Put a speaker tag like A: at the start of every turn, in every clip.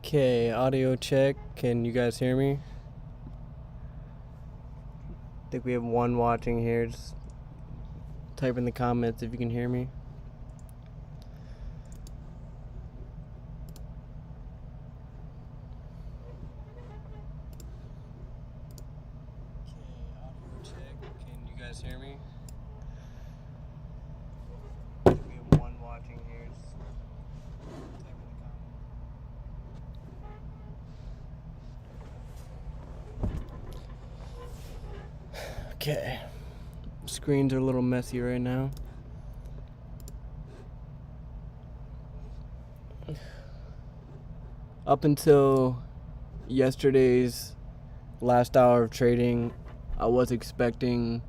A: Okay, audio check. Can you guys hear me? I think we have one watching here. Just type in the comments if you can hear me. Okay, audio check. Can you guys hear me? I think we have one watching here. Just type in the comments. Okay, screens are a little messy right now. Up until yesterday's last hour of trading, I was expecting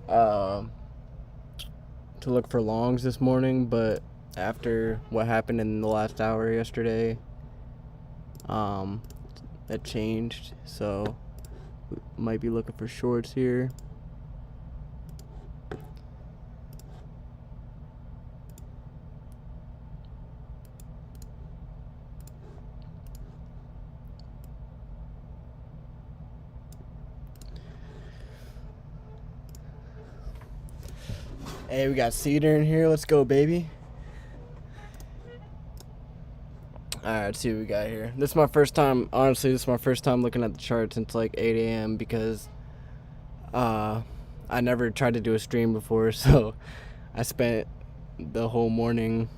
A: to look for longs this morning, but after what happened in the last hour yesterday, that changed, so we might be looking for shorts here. Hey, we got Cedar in here. Let's go, baby. Alright, let's see what we got here. This is my first time, honestly, this is my first time looking at the chart since like 8 a.m. because I never tried to do a stream before, so I spent the whole morning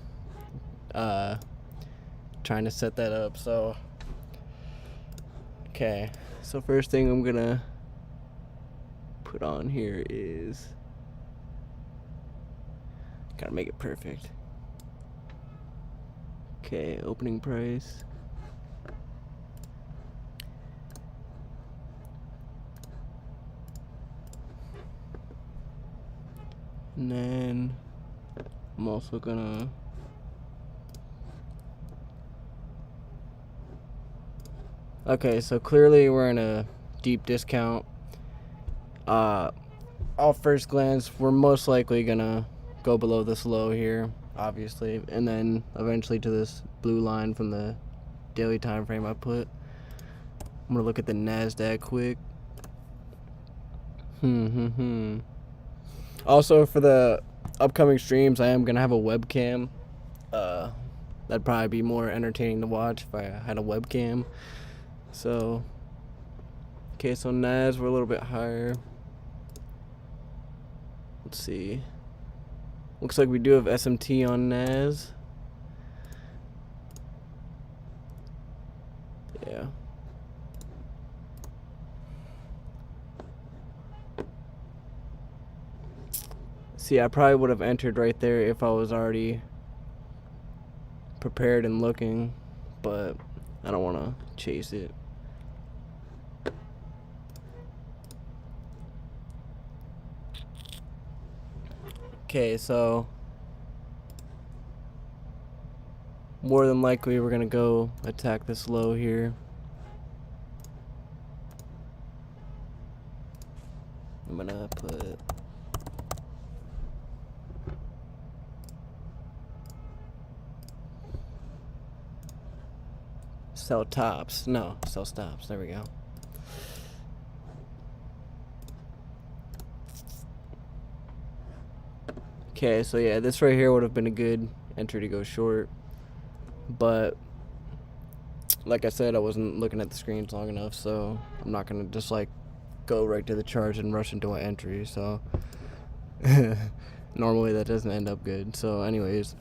A: trying to set that up. So, okay. So first thing I'm gonna put on here is, gotta make it perfect. Okay, opening price. And then I'm also gonna okay, so clearly we're in a deep discount. Off first glance, we're most likely gonna go below this low here, obviously, and then eventually to this blue line from the daily time frame I put. I'm gonna look at the NASDAQ quick. Also, for the upcoming streams, I am gonna have a webcam. That'd probably be more entertaining to watch if I had a webcam. So, okay, so NAS, we're a little bit higher. Let's see. Looks like we do have SMT on NAS. Yeah. See, I probably would have entered right there if I was already prepared and looking, but I don't want to chase it. Okay, so more than likely we're gonna go attack this low here. I'm gonna put sell tops. No, sell stops. There we go. Okay, so yeah, this right here would have been a good entry to go short, but like I said, I wasn't looking at the screens long enough, so I'm not gonna just like go right to the charts and rush into an entry. So normally that doesn't end up good. So anyways,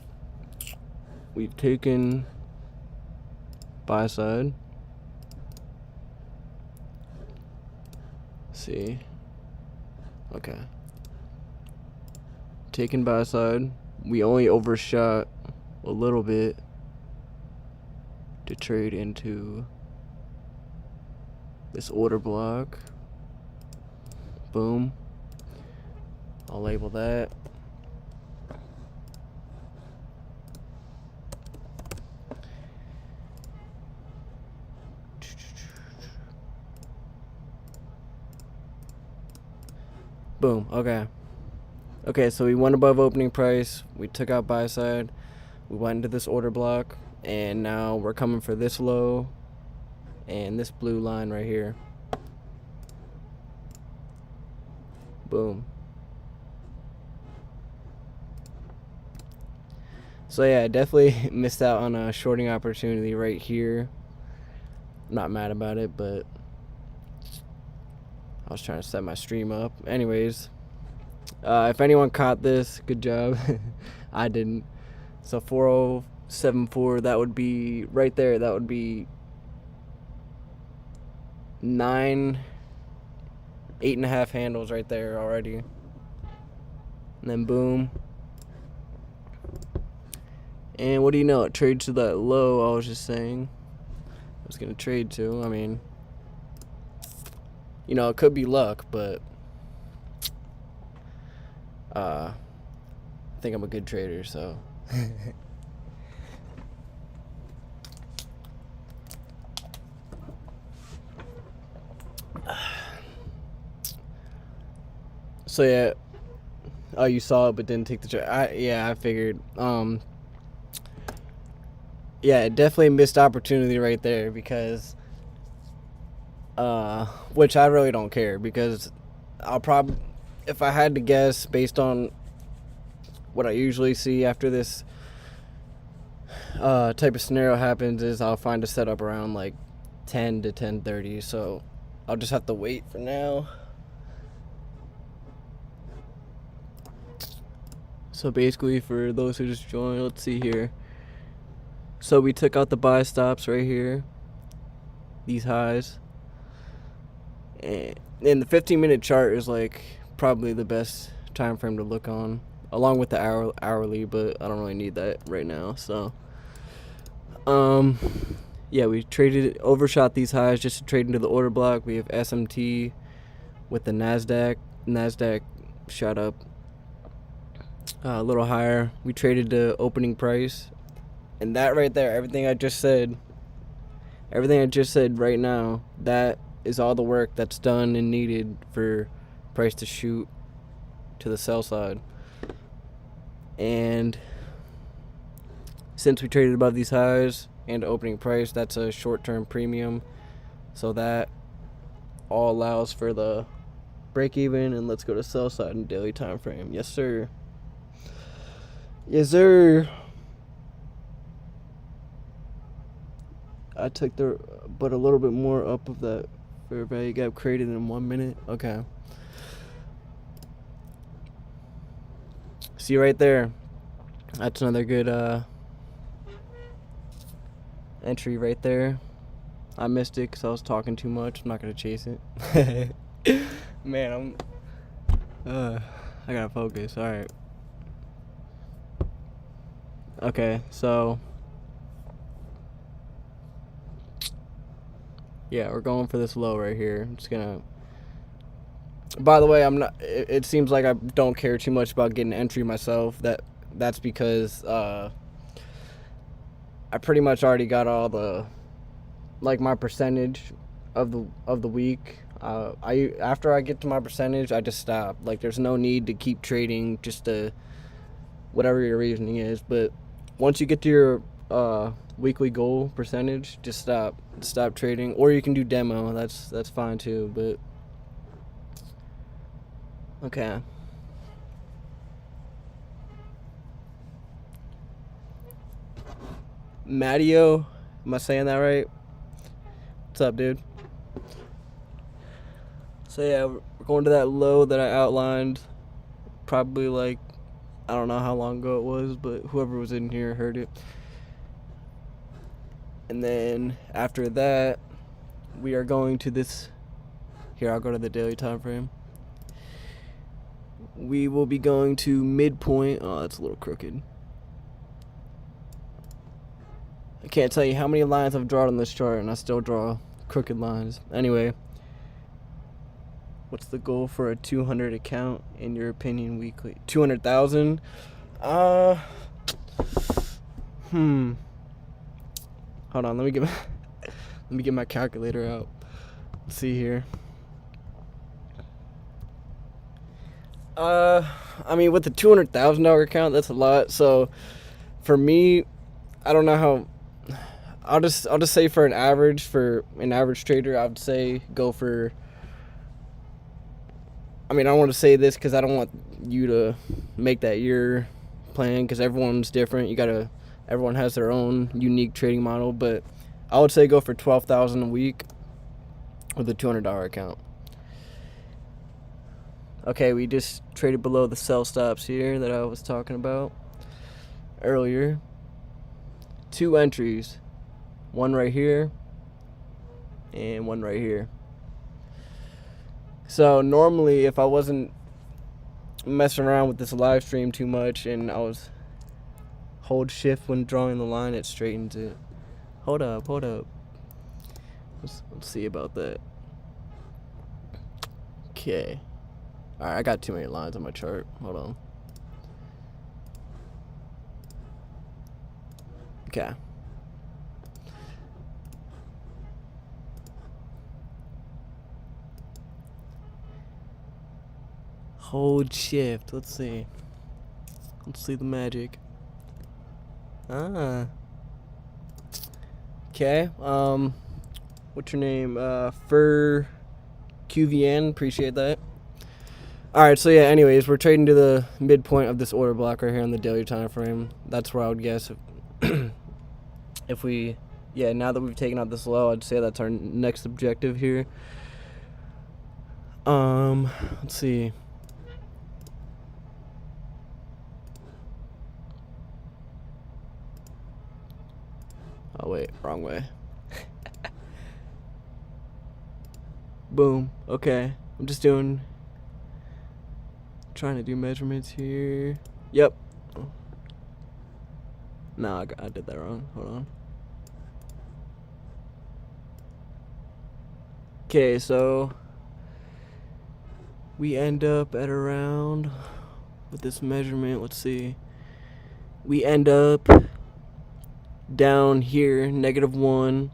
A: we've taken buy side. See, okay. Taken buy side. We only overshot a little bit to trade into this order block. Boom. I'll label that. Boom. Okay. Okay, so we went above opening price. We took out buy side. We went into this order block, And now we're coming for this low and this blue line right here. Boom. So yeah, I definitely missed out on a shorting opportunity right here. I'm not mad about it, but I was trying to set my stream up. Anyways, if anyone caught this, good job. I didn't. So 4074, that would be right there. That would be 8.5 handles right there already. And then boom. And what do you know? It trades to that low I was just saying I was going to trade to. I mean, you know, it could be luck, but I think I'm a good trader, so. So yeah. Oh, you saw it but didn't take the trade. Yeah, I figured. Yeah, definitely missed opportunity right there because which I really don't care, because I'll probably, if I had to guess based on what I usually see after this type of scenario happens, is I'll find a setup around like 10 to 10:30, so I'll just have to wait for now. So basically, for those who just joined, let's see here. So we took out the buy stops right here, these highs, and the 15-minute chart is like probably the best time frame to look on, along with the hourly, but I don't really need that right now. So yeah, we overshot these highs just to trade into the order block. We have SMT with the NASDAQ shot up a little higher. We traded to opening price, and that right there, everything I just said right now, that is all the work that's done and needed for price to shoot to the sell side. And since we traded above these highs and opening price, that's a short-term premium, so that all allows for the break even. And let's go to sell side in daily time frame. Yes sir. Yes sir. I took but a little bit more up of that fair value gap created in 1 minute. Okay. See right there. That's another good entry right there. I missed it because I was talking too much. I'm not gonna chase it. Man, I gotta focus. All right. Okay, so yeah, we're going for this low right here. I'm just gonna. By the way, I'm not. It seems like I don't care too much about getting entry myself. That's because I pretty much already got all the, like, my percentage of the week. After I get to my percentage, I just stop. Like, there's no need to keep trading just to whatever your reasoning is. But once you get to your weekly goal percentage, just stop trading. Or you can do demo. That's fine too. But okay. Matteo, am I saying that right? What's up, dude? So yeah, we're going to that low that I outlined probably, like, I don't know how long ago it was, but whoever was in here heard it. And then after that, we are going to this. Here, I'll go to the daily time frame. We will be going to midpoint. Oh, that's a little crooked. I can't tell you how many lines I've drawn on this chart, and I still draw crooked lines. Anyway, what's the goal for a 200 account in your opinion weekly? 200,000? Hold on, let me get my calculator out. Let's see here. I mean, with the $200,000 account, that's a lot. So for me, I don't know how I'll just say for an average trader, I would say go for. I mean, I don't want to say this because I don't want you to make that your plan, because everyone's different. Everyone has their own unique trading model, but I would say go for $12,000 a week with a $200 account. Okay, we just traded below the sell stops here that I was talking about earlier. 2 entries, one right here and one right here. So normally, if I wasn't messing around with this live stream too much and I was hold shift when drawing the line, it straightens it. Hold up. Let's see about that. Okay. Alright, I got too many lines on my chart. Hold on. Okay. Hold shift. Let's see. Let's see the magic. Okay. What's your name? For QVN. Appreciate that. Alright, so yeah, anyways, we're trading to the midpoint of this order block right here on the daily time frame. That's where I would guess if we, yeah, now that we've taken out this low, I'd say that's our next objective here. Let's see. Oh wait, wrong way. Boom. Okay, I'm just trying to do measurements here. Yep. No, I did that wrong. Hold on. Okay, so we end up at around, with this measurement, let's see. We end up down here, -1.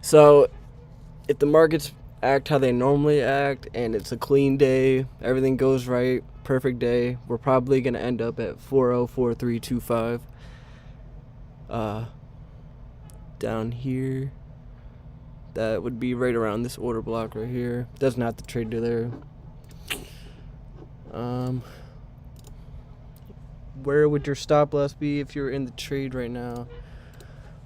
A: So if the markets act how they normally act and it's a clean day, everything goes right, perfect day, we're probably going to end up at 404325. Down here, that would be right around this order block right here. Doesn't have to trade to there. Where would your stop loss be if you're in the trade right now?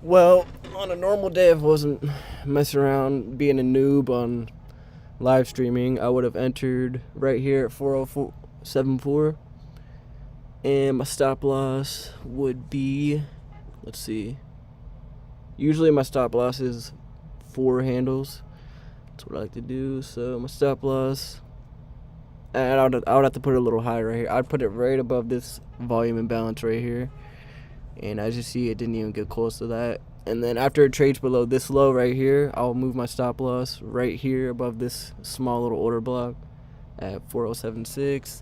A: Well, on a normal day, if I wasn't messing around being a noob on live streaming, I would have entered right here at 404.74, and my stop loss would be, let's see, usually my stop loss is 4 handles. That's what I like to do. So my stop loss, and I would have to put it a little higher right here. I'd put it right above this volume imbalance right here. And as you see, it didn't even get close to that. And then after it trades below this low right here, I'll move my stop loss right here above this small little order block at 4076.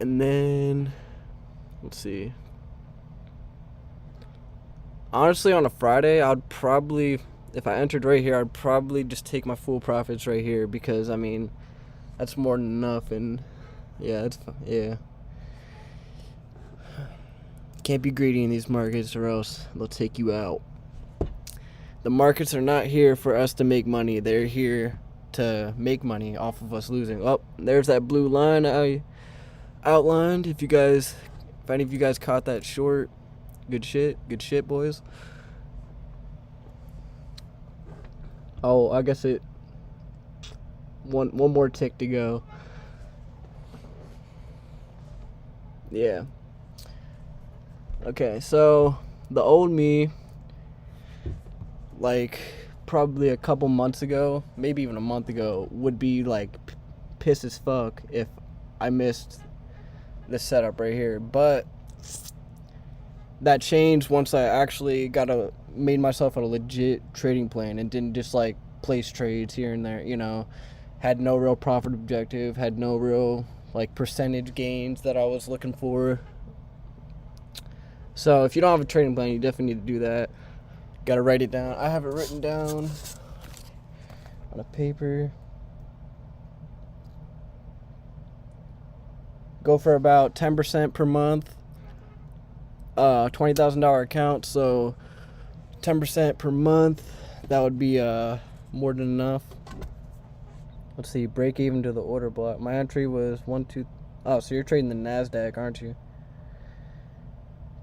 A: And then, let's see. Honestly, on a Friday, I'd probably, if I entered right here, I'd probably just take my full profits right here, because, I mean, that's more than enough. And, yeah, yeah. Can't be greedy in these markets or else they'll take you out. The markets are not here for us to make money. They're here to make money off of us losing. Oh, there's that blue line I outlined. If any of you guys caught that short, good shit, boys. Oh, I guess one more tick to go. Yeah. Okay, so the old me, like probably a couple months ago, maybe even a month ago, would be like pissed as fuck if I missed this setup right here. But that changed once I actually made myself a legit trading plan and didn't just like place trades here and there, you know, had no real profit objective, had no real like percentage gains that I was looking for. So if you don't have a trading plan, you definitely need to do that. Got to write it down. I have it written down on a paper. Go for about 10% per month. $20,000 account, so 10% per month, that would be more than enough. Let's see, break even to the order block. My entry was 1, 2. Oh, so you're trading the NASDAQ, aren't you?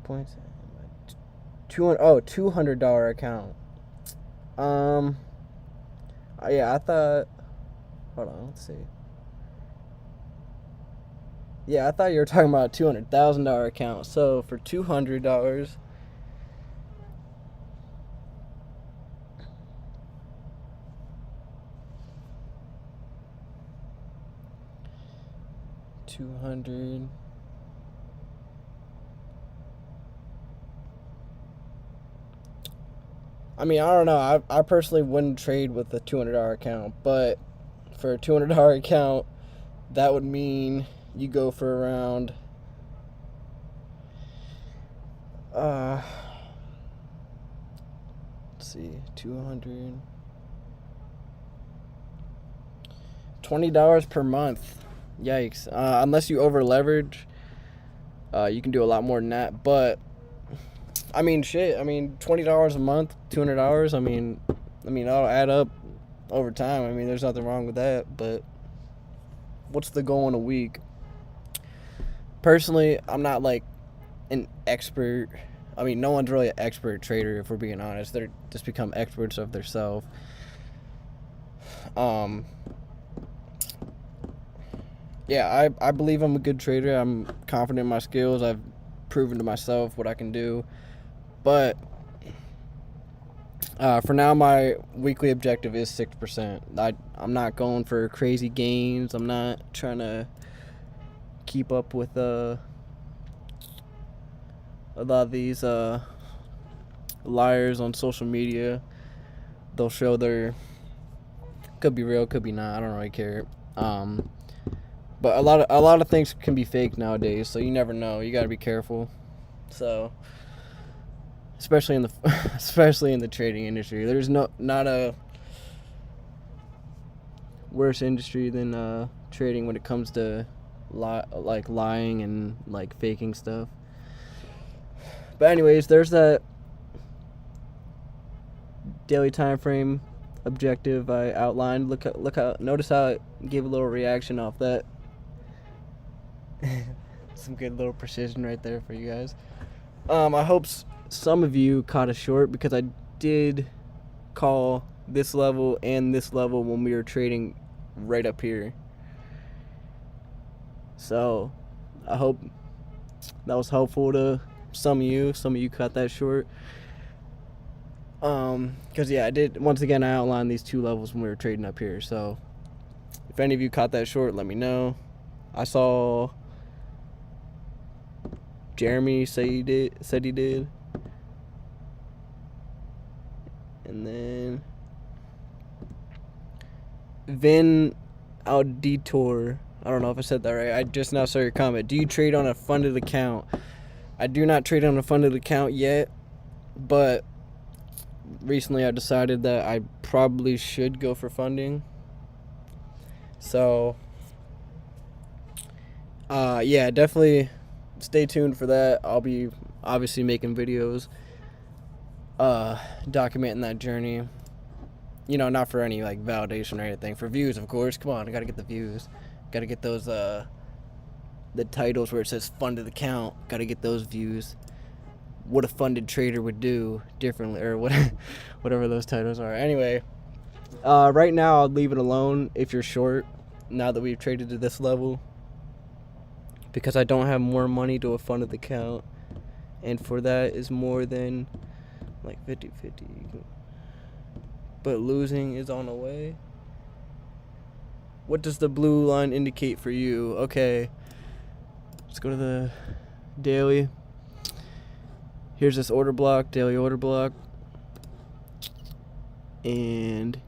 A: Points. $200 account. Yeah, I thought. Hold on, let's see. Yeah, I thought you were talking about a $200,000 account. So for $200. $200. I mean, I don't know. I personally wouldn't trade with a $200 account, but for a $200 account, that would mean you go for around let's see, $20 per month. Yikes. Unless you over leverage, you can do a lot more than that. But I mean, shit. I mean, $20 a month, $200. I mean, that'll add up over time. I mean, there's nothing wrong with that. But what's the goal in a week? Personally, I'm not like an expert. I mean, no one's really an expert trader, if we're being honest. They're just become experts of themselves. Yeah, I believe I'm a good trader. I'm confident in my skills. I've proven to myself what I can do. But for now, my weekly objective is 6%. I'm not going for crazy gains. I'm not trying to keep up with a lot of these liars on social media. They'll show their, could be real, could be not. I don't really care. But a lot of things can be fake nowadays, so you never know. You gotta be careful. So, especially in the trading industry, there's not a worse industry than trading when it comes to lying and like faking stuff. But anyways, there's that daily time frame objective I outlined. Notice how I gave a little reaction off that. Some good little precision right there for you guys. I hope some of you caught a short, because I did call this level and this level when we were trading right up here. So I hope that was helpful to some of you. Some of you caught that short. Because yeah, I did. Once again, I outlined these two levels when we were trading up here. So if any of you caught that short, let me know. I saw Jeremy said he did. And then Vin Auditor, I don't know if I said that right. I just now saw your comment. Do you trade on a funded account? I do not trade on a funded account yet, but recently I decided that I probably should go for funding. So yeah, definitely stay tuned for that. I'll be obviously making videos documenting that journey. You know, not for any like validation or anything. For views, of course. Come on, I gotta get the views. Gotta get those the titles where it says funded account. Gotta get those views. What a funded trader would do differently, or whatever those titles are. Anyway, right now I'll leave it alone if you're short, now that we've traded to this level, because I don't have more money to a funded account, and for that is more than like 50-50. But losing is on the way. What does the blue line indicate for you? Okay, let's go to the daily. Here's this order block, daily order block. And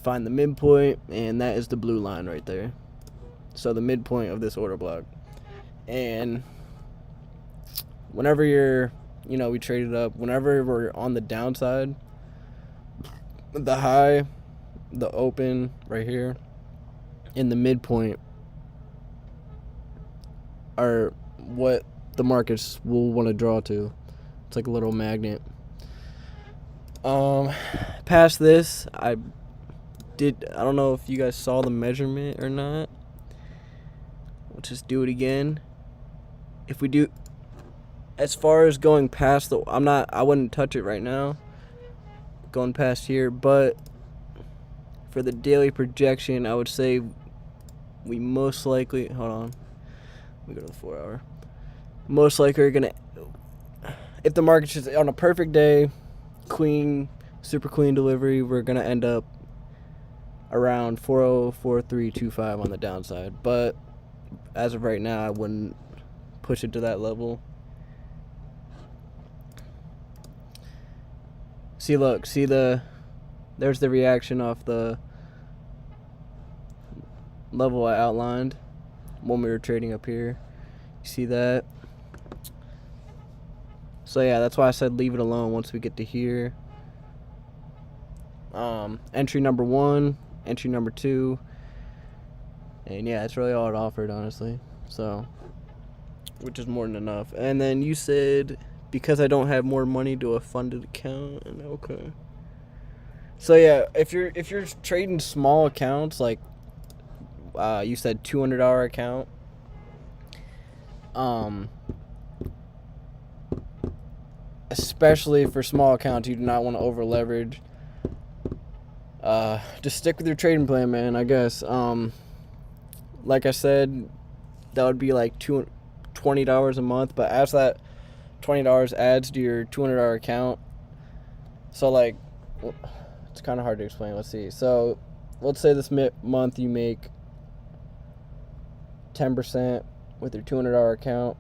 A: find the midpoint, and that is the blue line right there. So the midpoint of this order block. And whenever we traded up, whenever we're on the downside, the high, the open right here, and the midpoint are what the markets will want to draw to. It's like a little magnet. Past this, I don't know if you guys saw the measurement or not. Let's just do it again. If we do, as far as going past I wouldn't touch it right now, going past here, but for the daily projection, I would say we most likely, hold on, we go to the 4 hour, most likely are gonna, if the market's just on a perfect day, super clean delivery, we're gonna end up around 404325 on the downside. But as of right now, I wouldn't push it to that level. Look, there's the reaction off the level I outlined when we were trading up here. You see that? So yeah, that's why I said leave it alone once we get to here. Entry number 1, entry number 2, and yeah, that's really all it offered, honestly. So, which is more than enough. And then you said because I don't have more money to a funded account, and okay. So yeah, if you're trading small accounts, like you said $200 account, especially for small accounts, you do not want to over leverage. Just stick with your trading plan, man, I guess. Like I said, that would be like $20 a month, but as that $20 adds to your $200 account, so like, it's kind of hard to explain. Let's see. So let's say this month you make 10% with your $200 account.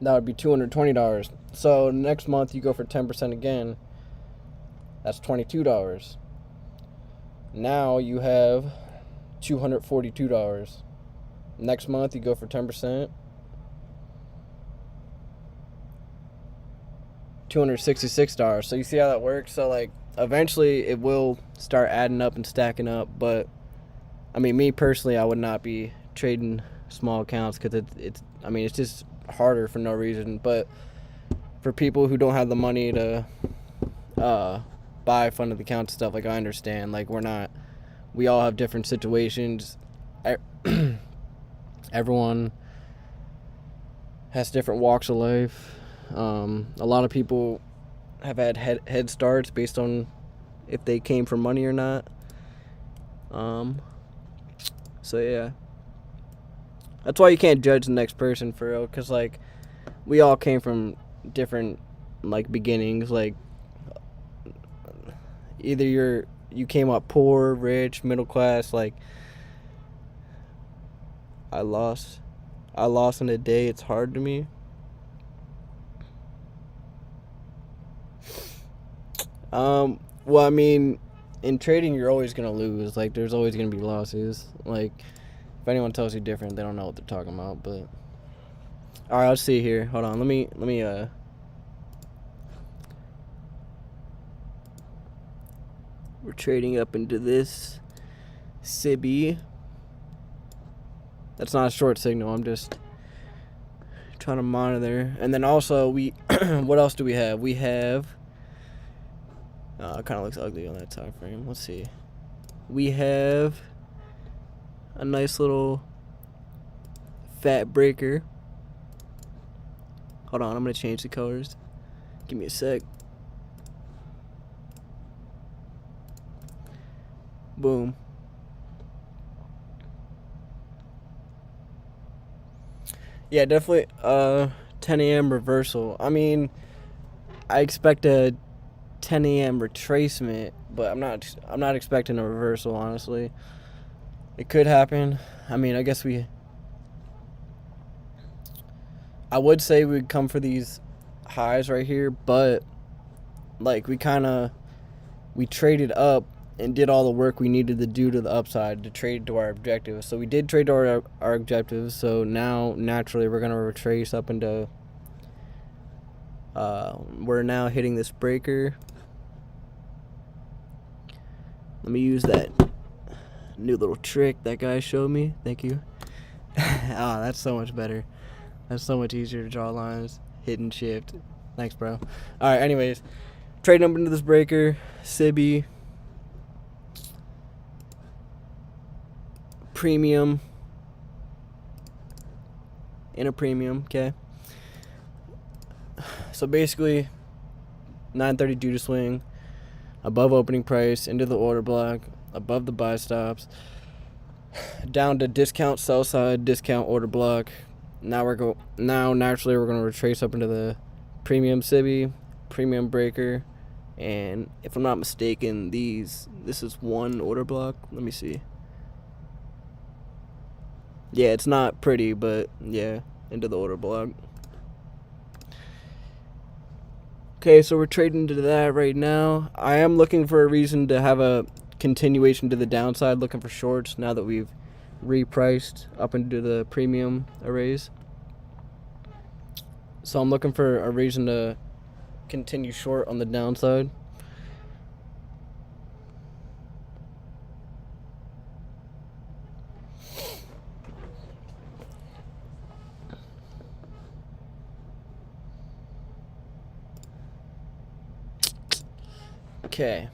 A: That would be $220. So next month you go for 10% again. That's $22. Now you have $242. Next month you go for 10%. $266. So you see how that works? So like eventually it will start adding up and stacking up, but I mean, me personally, I would not be trading small accounts because it's just harder for no reason. But for people who don't have the money to buy funded accounts and stuff, like, I understand. Like, we all have different situations. Everyone has different walks of life. A lot of people have had head starts based on if they came from money or not. So yeah, that's why you can't judge the next person for real, because like we all came from different like beginnings. Like either you came up poor, rich, middle class. Like I lost in a day. It's hard to me. Well, I mean, in trading, you're always going to lose. Like, there's always going to be losses. Like, if anyone tells you different, they don't know what they're talking about. But, all right, let's see here. Hold on. Let me, we're trading up into this SIBI. That's not a short signal. I'm just trying to monitor. And then also, what else do we have? We have, it kind of looks ugly on that time frame. Let's see. We have a nice little fat breaker. Hold on, I'm going to change the colors. Give me a sec. Boom. Yeah, definitely 10 a.m. reversal. I mean, I expect a 10 a.m. retracement, but I'm not expecting a reversal, honestly. It could happen. I mean, I guess I would say we'd come for these highs right here, but like we traded up and did all the work we needed to do to the upside to trade to our objectives. So we did trade to our objectives. So now naturally we're gonna retrace up into. We're now hitting this breaker. Let me use that new little trick that guy showed me. Thank you. Oh, that's so much better. That's so much easier to draw lines. Hit and shift. Thanks, bro. All right, anyways. Trade up into this breaker. Sibby. Premium. In a premium, okay? So basically, 9:30 due to swing. Above opening price. Into the order block. Above the buy stops. Down to discount sell side. Discount order block. Now naturally we're gonna retrace up into the premium Sibby, premium breaker, and if I'm not mistaken, this is one order block. Let me see. Yeah, it's not pretty, but yeah, into the order block. Okay, so we're trading into that right now. I am looking for a reason to have a continuation to the downside, looking for shorts now that we've repriced up into the premium arrays. So I'm looking for a reason to continue short on the downside. Okay.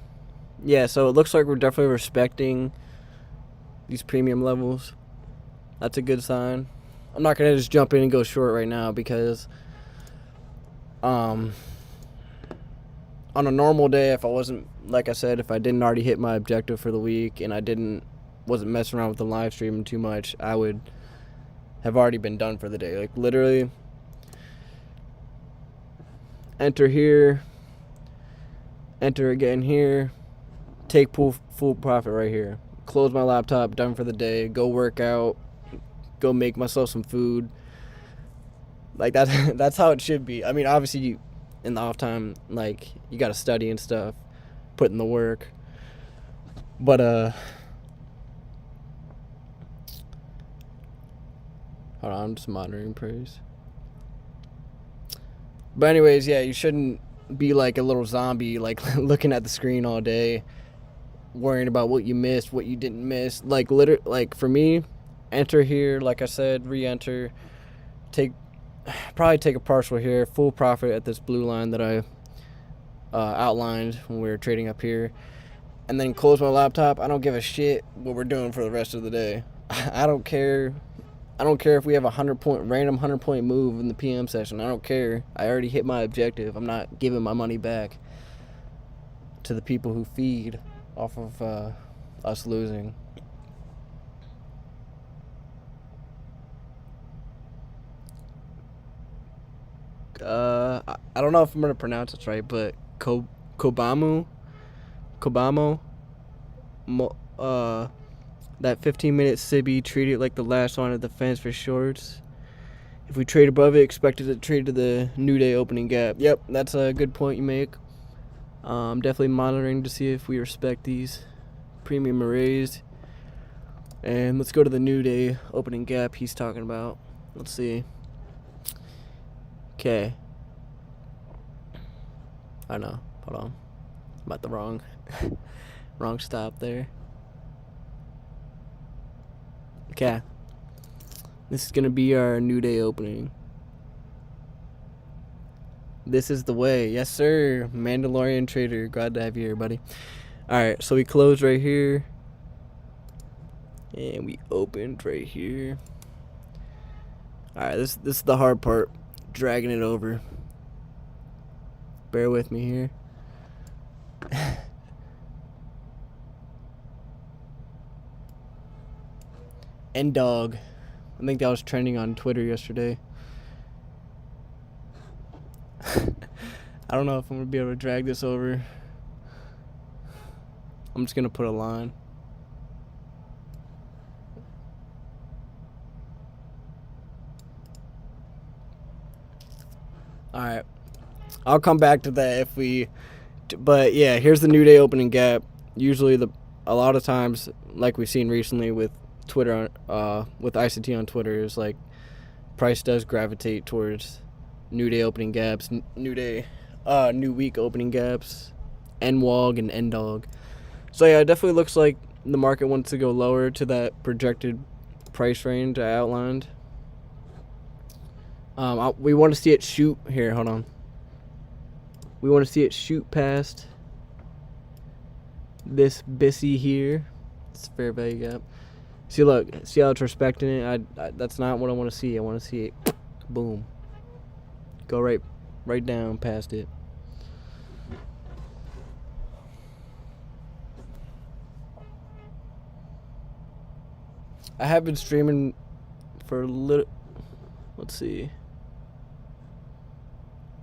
A: Yeah, so it looks like we're definitely respecting these premium levels. That's a good sign. I'm not going to just jump in and go short right now because on a normal day, if I wasn't, like I said, if I didn't already hit my objective for the week and I wasn't messing around with the live stream too much, I would have already been done for the day. Like literally enter here, enter again here, take full profit right here. Close my laptop, done for the day, go work out, go make myself some food. Like that's how it should be. I mean, obviously in the off time, like you got to study and stuff, put in the work. But hold on, I'm just monitoring praise. But anyways, yeah, you shouldn't be like a little zombie, like looking at the screen all day, worrying about what you missed, what you didn't miss. Like like for me, enter here, like I said, re-enter, probably take a partial here, full profit at this blue line that I outlined when we were trading up here, and then close my laptop. I don't give a shit what we're doing for the rest of the day. I don't care. I don't care if we have a random 100-point move in the PM session. I don't care. I already hit my objective. I'm not giving my money back to the people who feed off of us losing. I don't know if I'm gonna pronounce it right, but Kobamo, that 15-minute Sibby, treat it like the last line of defense for shorts. If we trade above it, expect it to trade to the new day opening gap. Yep, that's a good point you make. I'm definitely monitoring to see if we respect these premium arrays. And let's go to the new day opening gap he's talking about. Let's see. Okay. I know. Hold on. I'm at the wrong stop there. Okay. This is going to be our new day opening. This is the way. Yes, sir. Mandalorian Trader. Glad to have you here, buddy. Alright, so we closed right here. And we opened right here. Alright, this is the hard part. Dragging it over. Bear with me here. And dog. I think that was trending on Twitter yesterday. I don't know if I'm going to be able to drag this over. I'm just going to put a line. Alright. I'll come back to that but yeah, here's the new day opening gap. Usually a lot of times, like we've seen recently with Twitter, with ICT on Twitter, is like price does gravitate towards new day opening gaps, new week opening gaps, NWOG and NDOG. So yeah, it definitely looks like the market wants to go lower to that projected price range I outlined. We want to see it shoot here. Hold on. We want to see it shoot past this Bissy here. It's fair value gap. See, look. See how it's respecting it? That's not what I want to see. I want to see it. Boom. Go right down past it. I have been streaming for a little. Let's see.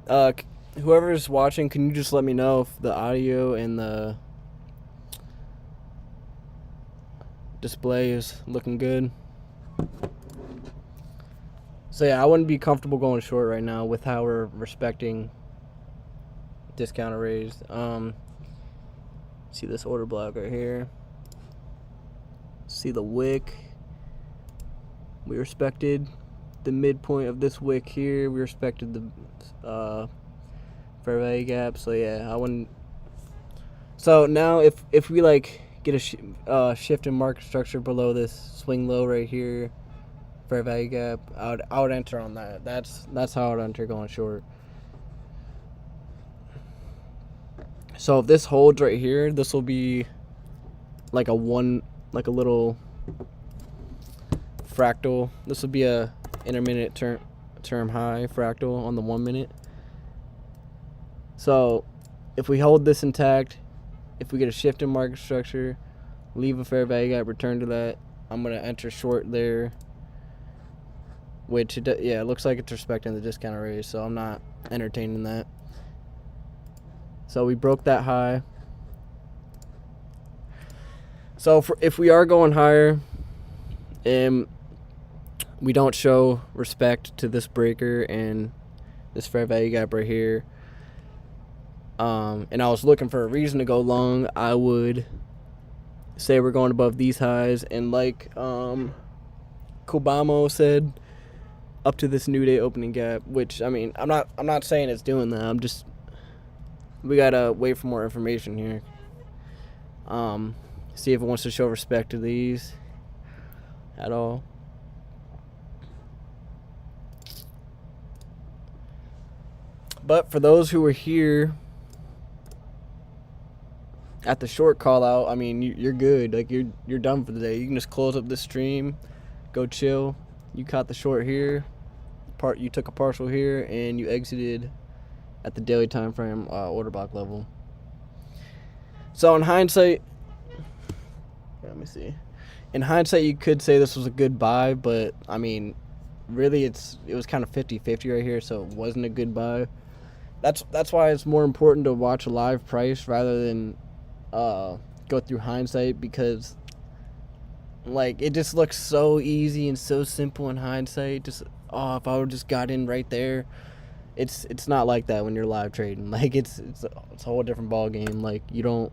A: Whoever's watching, can you just let me know if the audio and the display is looking good? So yeah, I wouldn't be comfortable going short right now with how we're respecting discount raised. See this order block right here. See the wick. We respected the midpoint of this wick here. We respected the fair value gap. So yeah, I wouldn't. So now if we like get a shift in market structure below this swing low right here, fair value gap, I would enter on that. That's how I would enter going short. So if this holds right here, this will be like a little fractal. This will be a intermittent term high fractal on the 1 minute. So if we hold this intact, if we get a shift in market structure, leave a fair value gap, return to that, I'm gonna enter short there. Which yeah, it looks like it's respecting the discount raise, so I'm not entertaining that. So we broke that high. So if we are going higher, and we don't show respect to this breaker and this fair value gap right here, and I was looking for a reason to go long, I would say we're going above these highs, and like Kobamo said, up to this new day opening gap, which I mean, I'm not saying it's doing that. We gotta wait for more information here. See if it wants to show respect to these at all. But for those who were here at the short call out, I mean, you're good. Like you're done for the day. You can just close up this stream, go chill. You caught the short here, you took a partial here, and you exited at the daily time frame order block level. So in hindsight, let me see. In hindsight, you could say this was a good buy, but I mean, really, it was kind of 50-50 right here, so it wasn't a good buy. That's why it's more important to watch a live price rather than go through hindsight, because like it just looks so easy and so simple in hindsight. Just if I would just got in right there. It's not like that when you're live trading. Like it's a whole different ball game. Like you don't,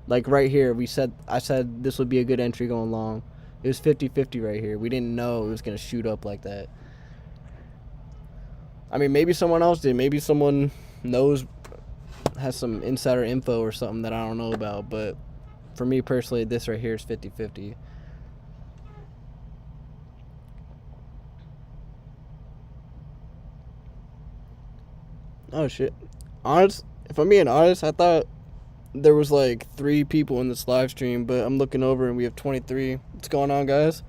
A: like right here I said this would be a good entry going long. It was 50-50 right here. We didn't know it was gonna shoot up like that. I mean, maybe someone else did. Maybe someone has some insider info or something that I don't know about. But for me personally, this right here is 50-50. Oh shit. If I'm being honest, I thought there was like 3 people in this live stream, but I'm looking over and we have 23. What's going on, guys?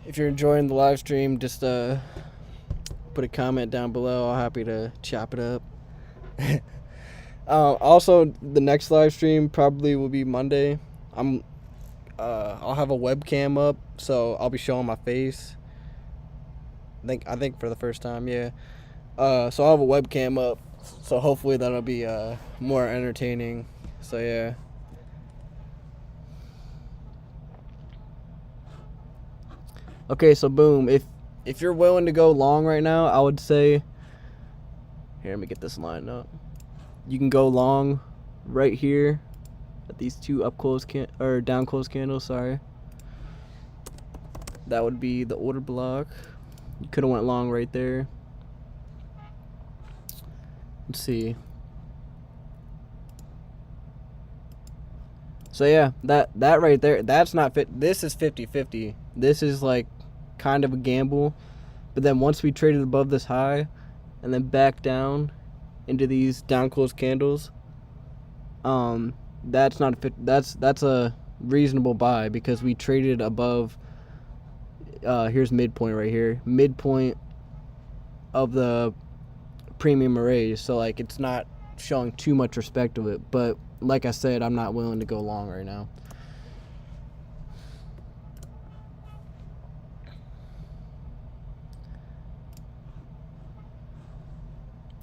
A: If you're enjoying the live stream, just put a comment down below. I'm happy to chop it up. Also, the next live stream probably will be Monday. I'll have a webcam up, so I'll be showing my face. I think for the first time, yeah. So I'll have a webcam up, so hopefully that'll be more entertaining. So yeah. Okay, so boom. If you're willing to go long right now, I would say, here, let me get this lined up. You can go long right here at these two down close candles. Sorry. That would be the order block. You could have went long right there. Let's see. So yeah, that right there, that's not fit. This is 50-50. This is like kind of a gamble. But then once we traded above this high and then back down into these down close candles, that's a reasonable buy, because we traded above, here's midpoint right here, midpoint of the premium arrays, so like it's not showing too much respect of it. But like I said, I'm not willing to go long right now.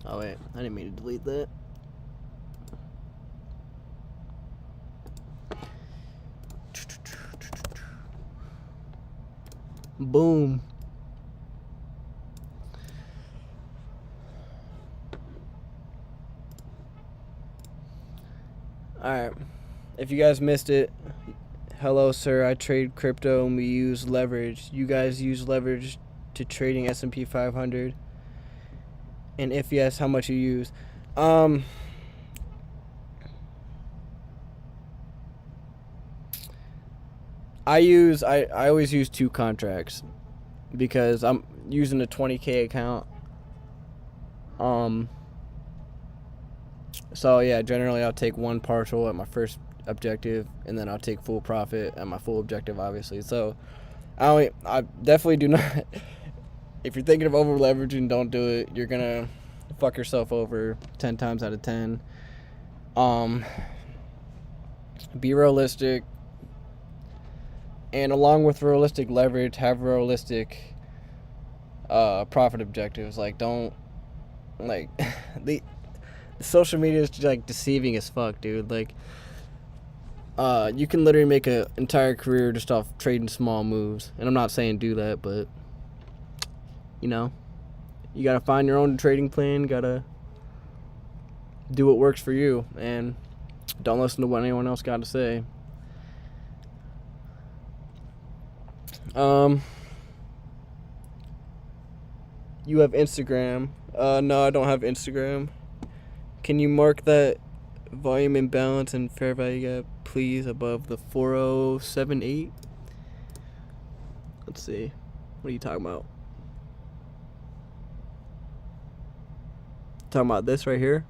A: Oh wait, I didn't mean to delete that. Boom. Alright, if you guys missed it, hello sir, I trade crypto and we use leverage. You guys use leverage to trading S&P 500? And if yes, how much you use? I always use 2 contracts because I'm using a 20K account. So yeah, generally I'll take 1 partial at my first objective, and then I'll take full profit at my full objective, obviously. So I definitely do not. If you're thinking of over leveraging, don't do it. You're gonna fuck yourself over 10 times out of 10. Be realistic, and along with realistic leverage, have realistic profit objectives. Like, don't, like, the social media is like deceiving as fuck, dude. Like, you can literally make an entire career just off trading small moves, and I'm not saying do that, but you know, you gotta find your own trading plan, gotta do what works for you, and don't listen to what anyone else got to say. You have Instagram? No, I don't have Instagram. Can you mark that volume imbalance and fair value gap, please, above the 4078? Let's see. What are you talking about? Talking about this right here?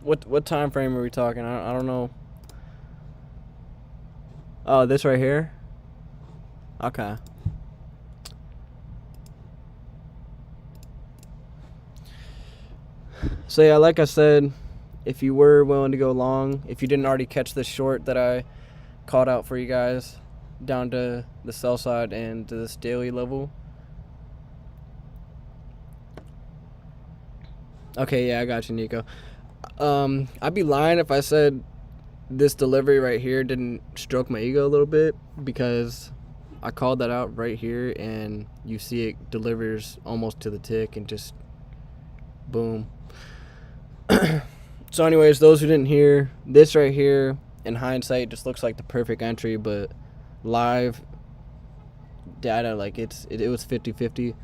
A: What time frame are we talking? I don't know. Oh, this right here? Okay. So yeah, like I said, if you were willing to go long, if you didn't already catch this short that I called out for you guys down to the sell side and to this daily level. Okay, yeah, I got you, Nico. I'd be lying if I said this delivery right here didn't stroke my ego a little bit, because I called that out right here, and you see it delivers almost to the tick and just boom. So anyways, those who didn't hear, this right here in hindsight just looks like the perfect entry, but live data, like it was 50-50.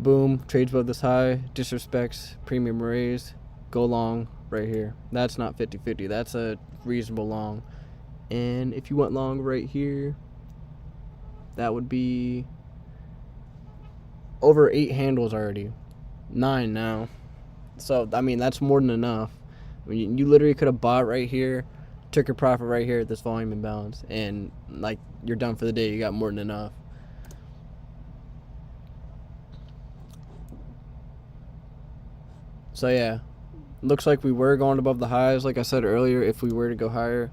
A: Boom, trades above this high, disrespects premium raise, go long right here. That's not 50-50, that's a reasonable long. And if you went long right here, that would be over 8 handles already, 9 now. So I mean, that's more than enough. I mean, you literally could have bought right here, took your profit right here at this volume imbalance, and like, you're done for the day. You got more than enough. So yeah, looks like we were going above the highs, like I said earlier, if we were to go higher.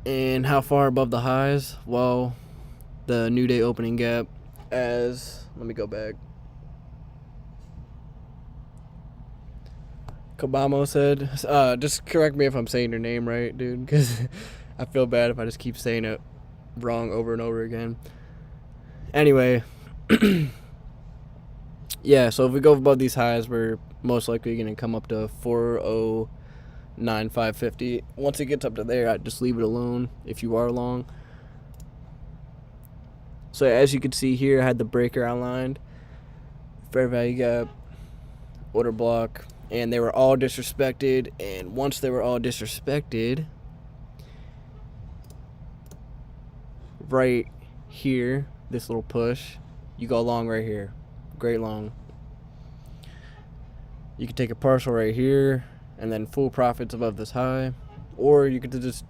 A: And how far above the highs? Well, the new day opening gap, as, let me go back. Kabamo said, just correct me if I'm saying your name right, dude, because I feel bad if I just keep saying it wrong over and over again. Anyway, yeah, so if we go above these highs, we're most likely going to come up to 409,550. Once it gets up to there, I'd just leave it alone if you are long. So as you can see here, I had the breaker outlined, fair value gap, order block, and they were all disrespected. And once they were all disrespected, right here, this little push, you go long right here. Great long. You could take a partial right here and then full profits above this high, or you could just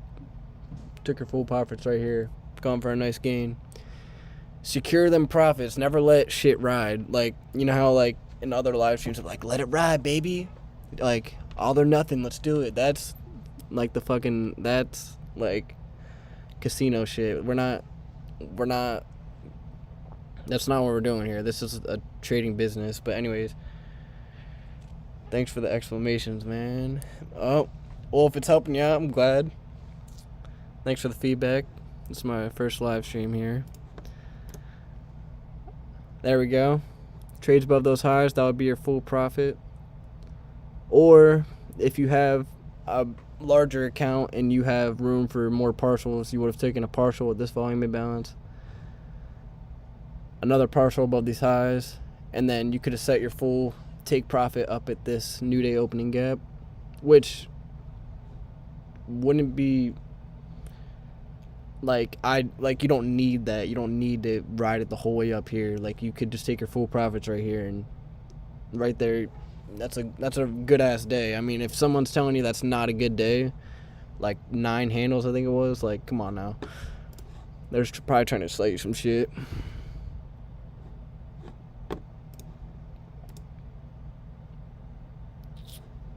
A: took your full profits right here, going for a nice gain. Secure them profits. Never let shit ride. Like, you know how like in other live streams are like, let it ride, baby. Like, all or nothing, let's do it. That's like that's like casino shit. We're not that's not what we're doing here. This is a trading business. But anyways, thanks for the exclamations, man. Oh, well, if it's helping you out, I'm glad. Thanks for the feedback. This is my first live stream here. There we go. Trades above those highs, that would be your full profit. Or if you have a larger account and you have room for more partials, you would have taken a partial with this volume imbalance, another partial above these highs, and then you could have set your full take profit up at this new day opening gap, which wouldn't be like you don't need that. You don't need to ride it the whole way up here. Like, you could just take your full profits right here, and right there, that's a good ass day. I mean, if someone's telling you that's not a good day, like 9 handles I think it was, like, come on now. They're probably trying to sell you some shit.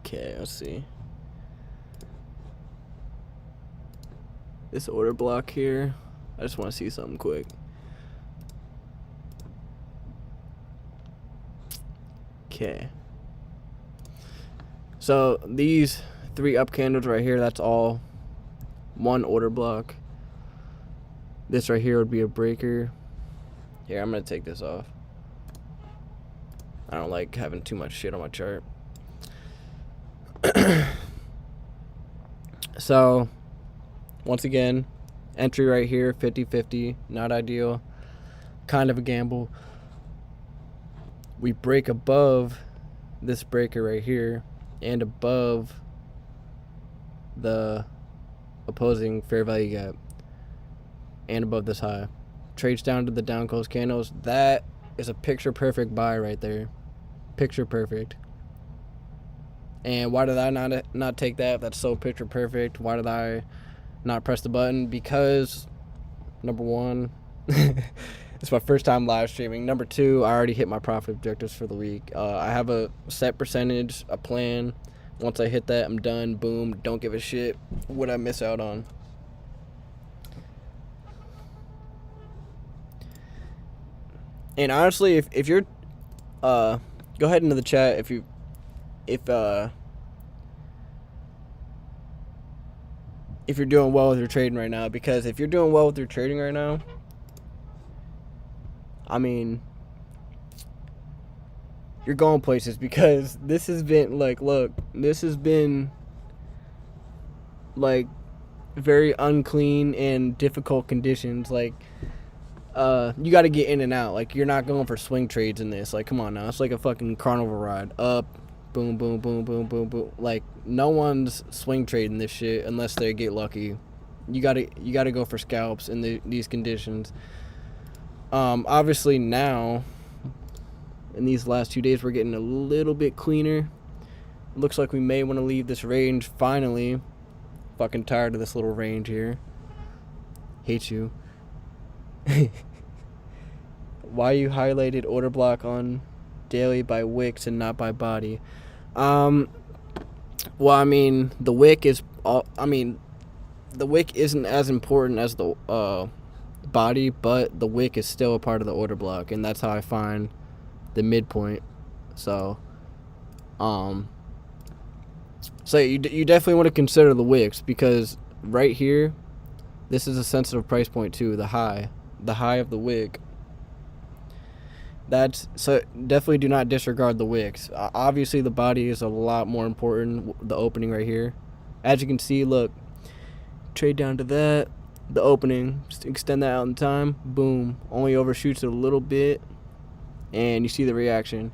A: Okay, let's see. This order block here, I just want to see something quick. Okay. So these 3 up candles right here, that's all one order block. This right here would be a breaker. Here, I'm going to take this off. I don't like having too much shit on my chart. So, once again, entry right here, 50-50, not ideal, kind of a gamble. We break above this breaker right here and above the opposing fair value gap and above this high. Trades down to the down close candles. That is a picture perfect buy right there. Picture perfect. And why did I not take that? That's so picture perfect. Why did I not press the button? Because, number one, it's my first time live streaming. Number two, I already hit my profit objectives for the week. I have a set percentage, a plan. Once I hit that, I'm done. Boom. Don't give a shit what I miss out on. And honestly, if you're, go ahead into the chat if you're doing well with your trading right now, because if you're doing well with your trading right now, I mean, you're going places, because this has been like, look, this has been like very unclean and difficult conditions. Like, you got to get in and out. Like, you're not going for swing trades in this. Like, come on now, it's like a fucking carnival ride. Up, boom, boom, boom, boom, boom, boom. Like, no one's swing trading this shit unless they get lucky. You gotta go for scalps in these conditions. Obviously now, in these last 2 days, we're getting a little bit cleaner. Looks like we may want to leave this range finally. Fucking tired of this little range here. Hate you. Why you highlighted order block on daily by wicks and not by body? Well, I mean, the wick is the wick isn't as important as the body, but the wick is still a part of the order block, and that's how I find the midpoint. So you definitely want to consider the wicks, because right here, this is a sensitive price point too. The high of the wick. So definitely do not disregard the wicks. Obviously, the body is a lot more important. The opening right here, as you can see, look, trade down to that. The opening, just extend that out in time. Boom, only overshoots it a little bit, and you see the reaction.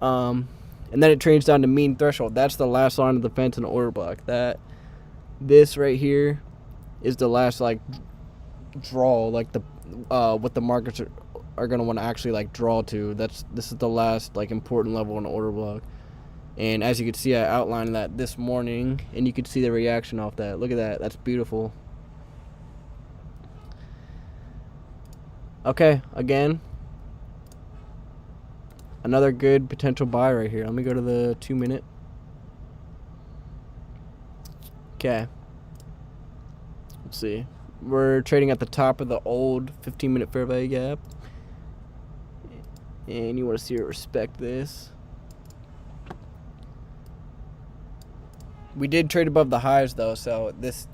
A: And then it trades down to mean threshold. That's the last line of defense in the order block. This right here is the last, like, draw, like the what the markets are gonna want to actually like draw to. This is the last like important level in the order block. And as you can see, I outlined that this morning, and you can see the reaction off that. Look at that. That's beautiful. Okay, again, another good potential buy right here. Let me go to the 2-minute. Okay. Let's see. We're trading at the top of the old 15-minute fair value gap. And you want to see it respect this. We did trade above the highs though, so this,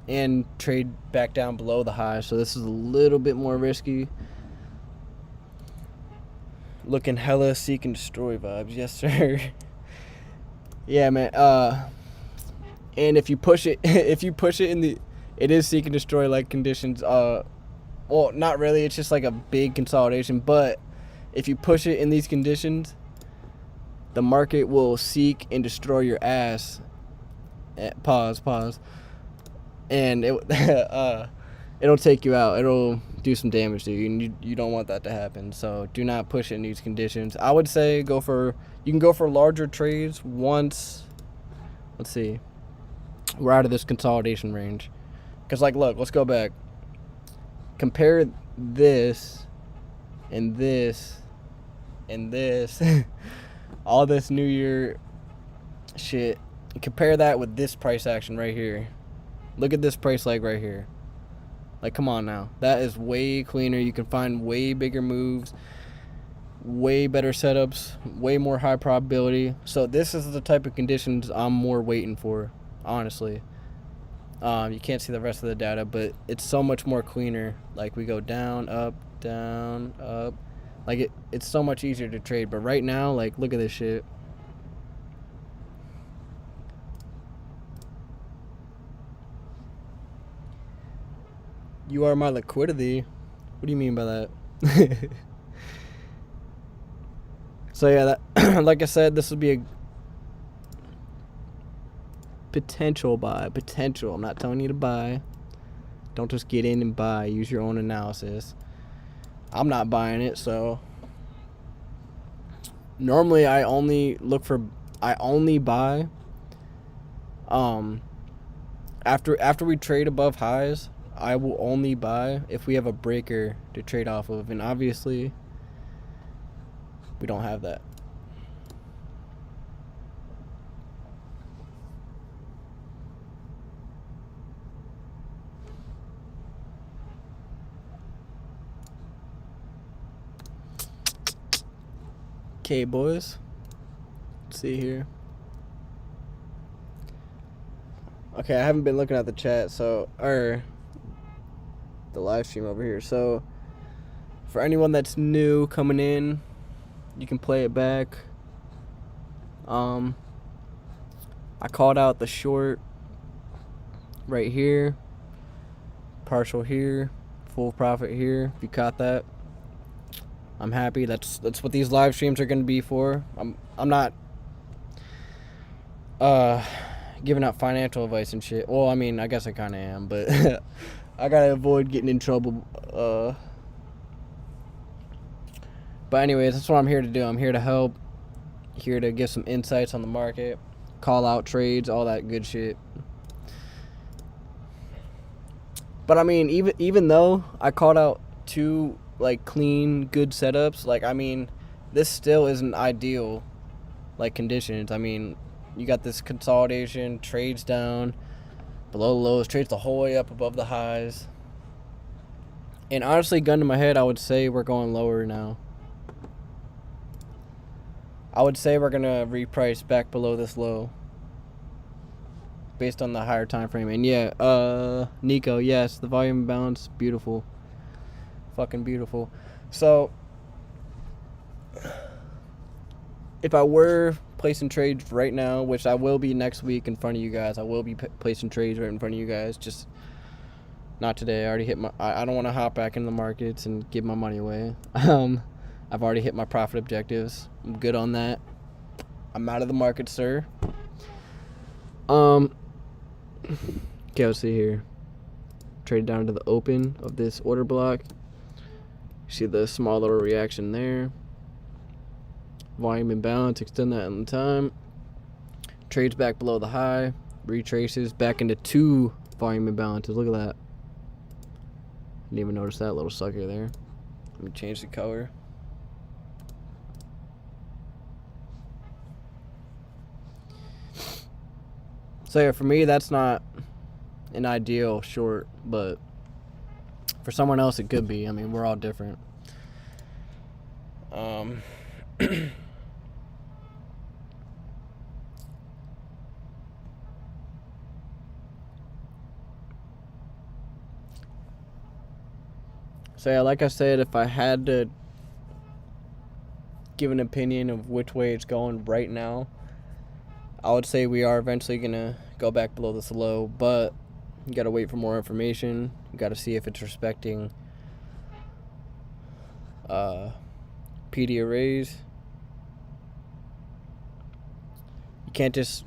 A: and trade back down below the highs, so this is a little bit more risky. Looking hella seek and destroy vibes, yes sir. Yeah, man. And if you push it, it is seek and destroy like conditions. Well, not really. It's just like a big consolidation. But if you push it in these conditions, the market will seek and destroy your ass. Pause. And it'll take you out. It'll do some damage to you, and you don't want that to happen. So do not push it in these conditions. I would say you can go for larger trades once. Let's see. We're out of this consolidation range. Because, like, look, let's go back. Compare this and this and this. All this New Year shit. Compare that with this price action right here. Look at this price leg right here. Like, come on now. That is way cleaner. You can find way bigger moves, way better setups, way more high probability. So this is the type of conditions I'm more waiting for, honestly. You can't see the rest of the data, but it's so much more cleaner. Like, we go down, up, down, up. Like, it's so much easier to trade. But right now, like, look at this shit. You are my liquidity. What do you mean by that? So yeah, that like I said, this would be a potential buy. Potential. I'm not telling you to buy. Don't just get in and buy. Use your own analysis. I'm not buying it, so normally I only buy after we trade above highs. I will only buy if we have a breaker to trade off of, and obviously we don't have that. Okay, boys. Let's see here. Okay, I haven't been looking at the chat, or the live stream over here. So for anyone that's new coming in, you can play it back. I called out the short right here, partial here, full profit here. If you caught that, I'm happy. That's what these live streams are going to be for. I'm not giving out financial advice and shit. Well, I mean, I guess I kind of am, but I gotta avoid getting in trouble. But anyways, that's what I'm here to do. I'm here to help. Here to give some insights on the market, call out trades, all that good shit. But I mean, even though I called out two like clean, good setups, like, I mean, this still isn't ideal like conditions. I mean, you got this consolidation, trades down below the lows, trades the whole way up above the highs. And honestly, gun to my head, I would say we're going lower now. I would say we're gonna reprice back below this low based on the higher time frame. And yeah, Nico, yes, the volume balance, beautiful. Fucking beautiful. So if I were placing trades right now, which I will be next week in front of you guys, I will be placing trades right in front of you guys, just not today. I already hit I don't want to hop back into the markets and give my money away. I've already hit my profit objectives. I'm good on that. I'm out of the market, sir. Okay, let's see here. traded down to the open of this order block. See the small little reaction there. Volume imbalance, extend that in time. Trades back below the high, retraces back into 2 volume imbalances. Look at that. Didn't even notice that little sucker there. Let me change the color. So yeah, for me, that's not an ideal short, but for someone else, it could be. I mean, we're all different. So yeah, like I said, if I had to give an opinion of which way it's going right now, I would say we are eventually going to go back below this low, but you got to wait for more information. You got to see if it's respecting PD arrays. You can't just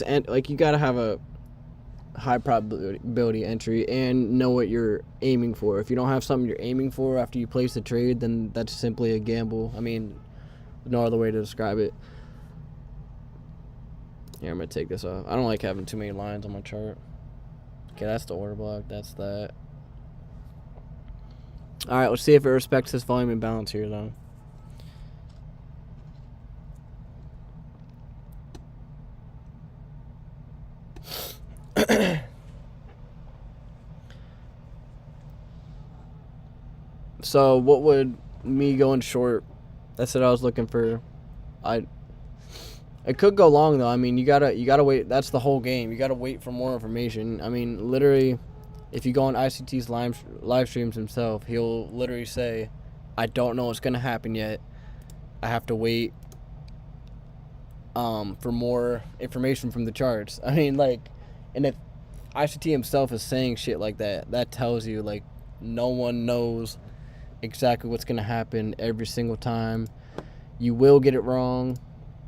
A: end, like, you got to have a high probability entry and know what you're aiming for. If you don't have something you're aiming for after you place the trade, then that's simply a gamble. I mean, no other way to describe it. Here, I'm going to take this off. I don't like having too many lines on my chart. Okay, that's the order block. That's that. Alright, let's see if it respects this volume imbalance here, though. So, what would me going short? That's what I was looking for. It could go long though. I mean, you gotta wait. That's the whole game. You gotta wait for more information. I mean, literally, if you go on ICT's live streams himself, he'll literally say, "I don't know what's gonna happen yet. I have to wait for more information from the charts." I mean, like, and if ICT himself is saying shit like that, that tells you, like, no one knows exactly what's gonna happen every single time. You will get it wrong.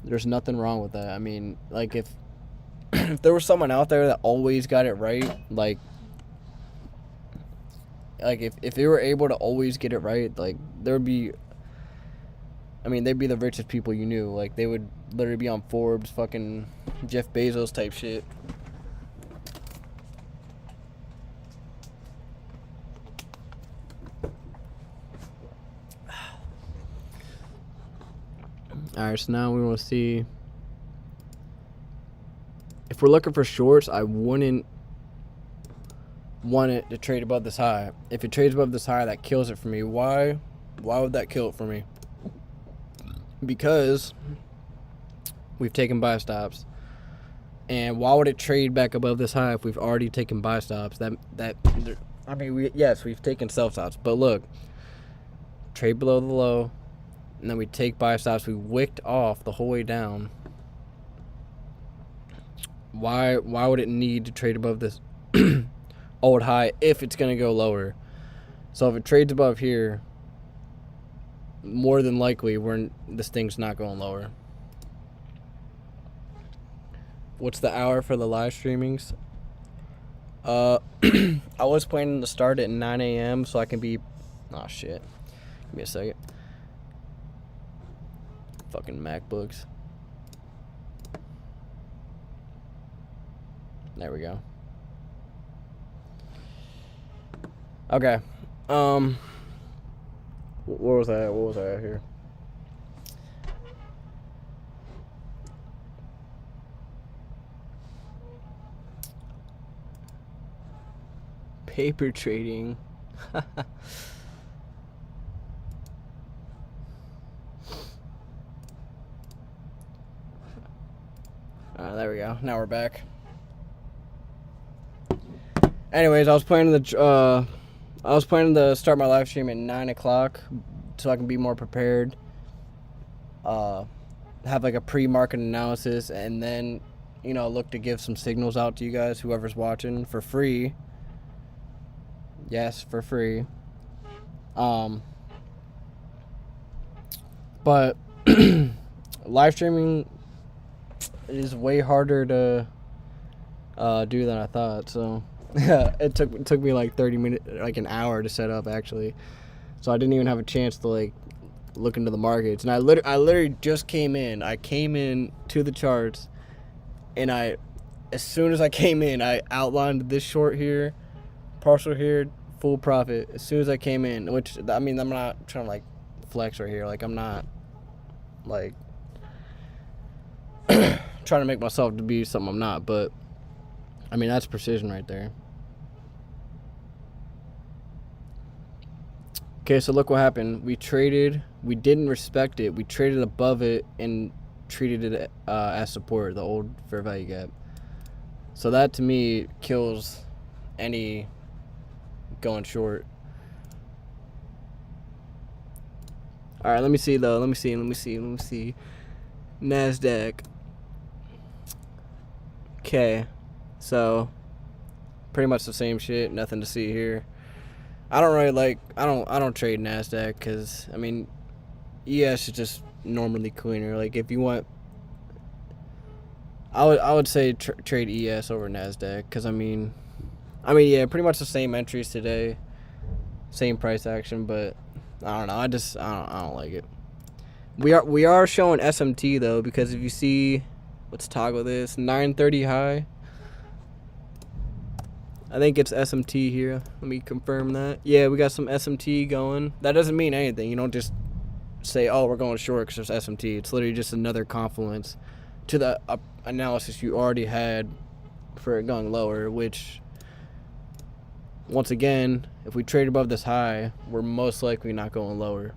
A: There's nothing wrong with that. I mean, like, if there was someone out there that always got it right, like if they were able to always get it right, like, they'd be the richest people you knew. Like, they would literally be on Forbes, fucking Jeff Bezos type shit. Alright, so now we want to see if we're looking for shorts. I wouldn't want it to trade above this high. If it trades above this high, that kills it for me. Why would that kill it for me? Because we've taken buy stops. And why would it trade back above this high if we've already taken buy stops? We've taken sell stops, but look, trade below the low. And then we take buy stops. We wicked off the whole way down. Why would it need to trade above this old high if it's going to go lower? So if it trades above here, more than likely this thing's not going lower. What's the hour for the live streamings? I was planning to start at 9 a.m. so I can be... Oh, shit. Give me a second. Fucking MacBooks. There we go. Okay. Where was I at? What was I at here? Paper trading. There we go. Now we're back. Anyways, I was planning to start my live stream at 9 o'clock so I can be more prepared. Have like a pre-market analysis, and then, look to give some signals out to you guys, whoever's watching, for free. Yes, for free. But live streaming is way harder to do than I thought. So It took me like 30 minutes, like an hour to set up actually. So I didn't even have a chance to like look into the markets. And I literally just came in. I came in to the charts, and as soon as I came in, I outlined this short here, partial here, full profit. As soon as I came in, which I mean, I'm not trying to like flex right here. Like I'm not like trying to make myself to be something I'm not. But I mean, that's precision right there. Okay, so look what happened. We traded. We didn't respect it. We traded above it and treated it as support, the old fair value gap. So that to me kills any going short. All right, let me see though. Let me see. NASDAQ. Okay, so pretty much the same shit. Nothing to see here. I don't really like. I don't trade NASDAQ because I mean, ES is just normally cleaner. Like if you want, I would say trade ES over NASDAQ because I mean yeah, pretty much the same entries today, same price action, but I don't know. I don't like it. We are showing SMT though, because if you see, let's toggle this 930 high. I think it's SMT here. Let me confirm that. Yeah, we got some SMT going. That doesn't mean anything. You don't just say, oh, we're going short because there's SMT. It's literally just another confluence to the analysis you already had for it going lower, which, once again, if we trade above this high, we're most likely not going lower.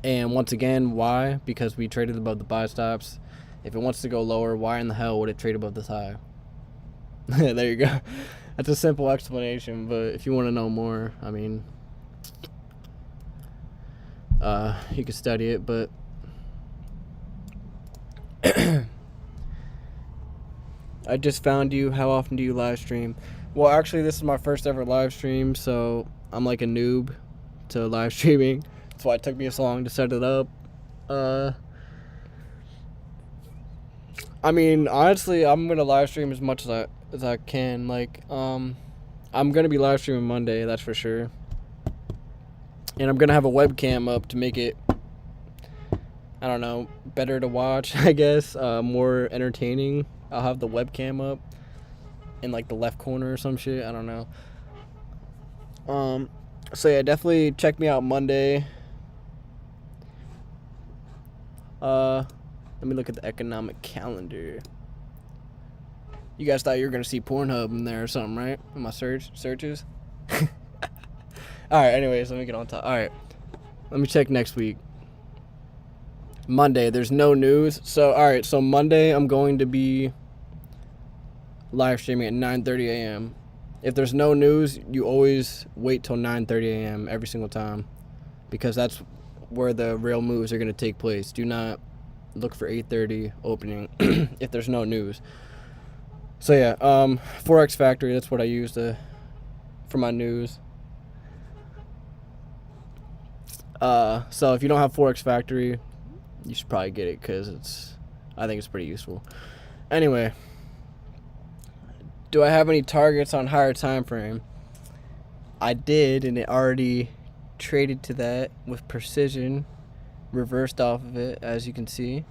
A: And once again, why? Because we traded above the buy stops. If it wants to go lower, why in the hell would it trade above this high? There you go. That's a simple explanation, but if you want to know more, I mean, you can study it, but I just found you. How often do you live stream? Well, actually, this is my first ever live stream, so I'm like a noob to live streaming. That's why it took me so long to set it up. I mean, honestly, I'm gonna live stream as much as I can. Like, I'm gonna be live streaming Monday, that's for sure. And I'm gonna have a webcam up to make it, I don't know, better to watch, I guess, more entertaining. I'll have the webcam up in like the left corner or some shit. I don't know. So yeah, definitely check me out Monday. Let me look at the economic calendar. You guys thought you were gonna see Pornhub in there or something, right? In my searches. All right. Anyways, let me get on top. All right. Let me check next week. Monday, there's no news. So all right. So Monday, I'm going to be live streaming at 9:30 a.m. If there's no news, you always wait till 9:30 a.m. every single time, because that's where the real moves are gonna take place. Do not look for 8:30 opening if there's no news. So yeah, Forex Factory, that's what I use for my news. So if you don't have Forex Factory, you should probably get it, because I think it's pretty useful. Anyway, do I have any targets on higher time frame? I did, and it already traded to that with precision, reversed off of it, as you can see.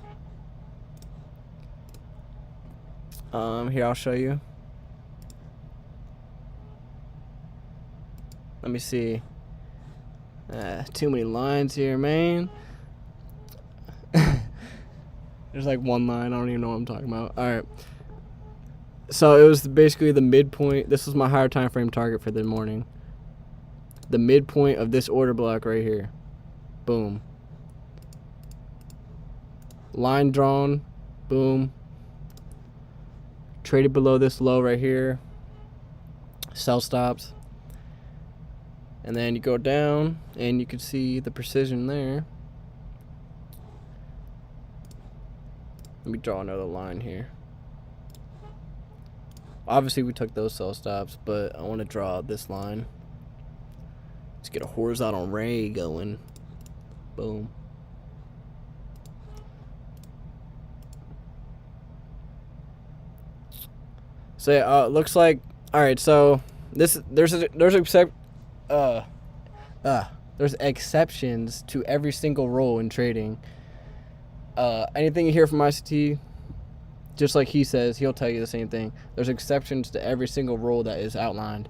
A: Here, I'll show you. Let me see. Too many lines here, man. There's like one line. I don't even know what I'm talking about. All right. So it was basically the midpoint. This was my higher time frame target for the morning. The midpoint of this order block right here. Boom. Line drawn. Boom. Traded below this low right here. Sell stops. And then you go down and you can see the precision there. Let me draw another line here. Obviously we took those sell stops, but I want to draw this line. Let's get a horizontal ray going. Boom. So yeah, looks like All right, so there's exceptions to every single rule in trading. Anything you hear from ICT, just like he says, he'll tell you the same thing. There's exceptions to every single rule that is outlined.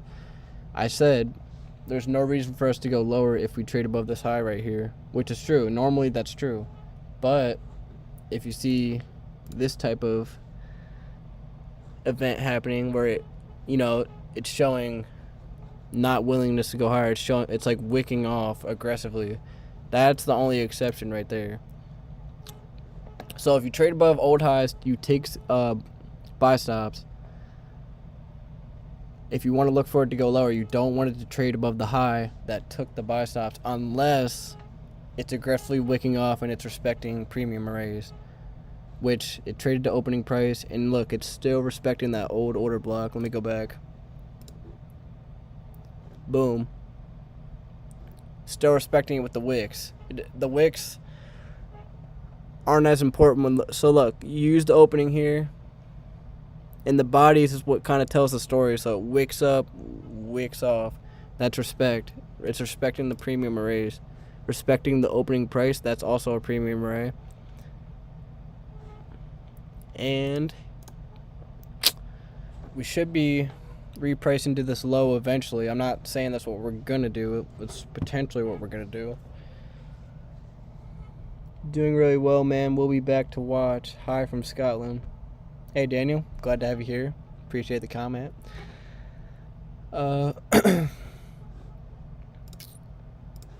A: I said there's no reason for us to go lower if we trade above this high right here, which is true. Normally that's true. But if you see this type of event happening where it's showing not willingness to go higher, it's like wicking off aggressively. That's the only exception right there. So if you trade above old highs, you take buy stops. If you want to look for it to go lower, you don't want it to trade above the high that took the buy stops unless it's aggressively wicking off and it's respecting premium arrays, which it traded to opening price. And look, it's still respecting that old order block. Let me go back. Boom. Still respecting it with the wicks. The wicks aren't as important. So look, you use the opening here. And the bodies is what kind of tells the story. So it wicks up, wicks off. That's respect. It's respecting the premium arrays. Respecting the opening price, that's also a premium array. And we should be repricing to this low eventually. I'm not saying that's what we're going to do. It's potentially what we're going to do. Doing really well, man. We'll be back to watch. Hi from Scotland. Hey, Daniel. Glad to have you here. Appreciate the comment.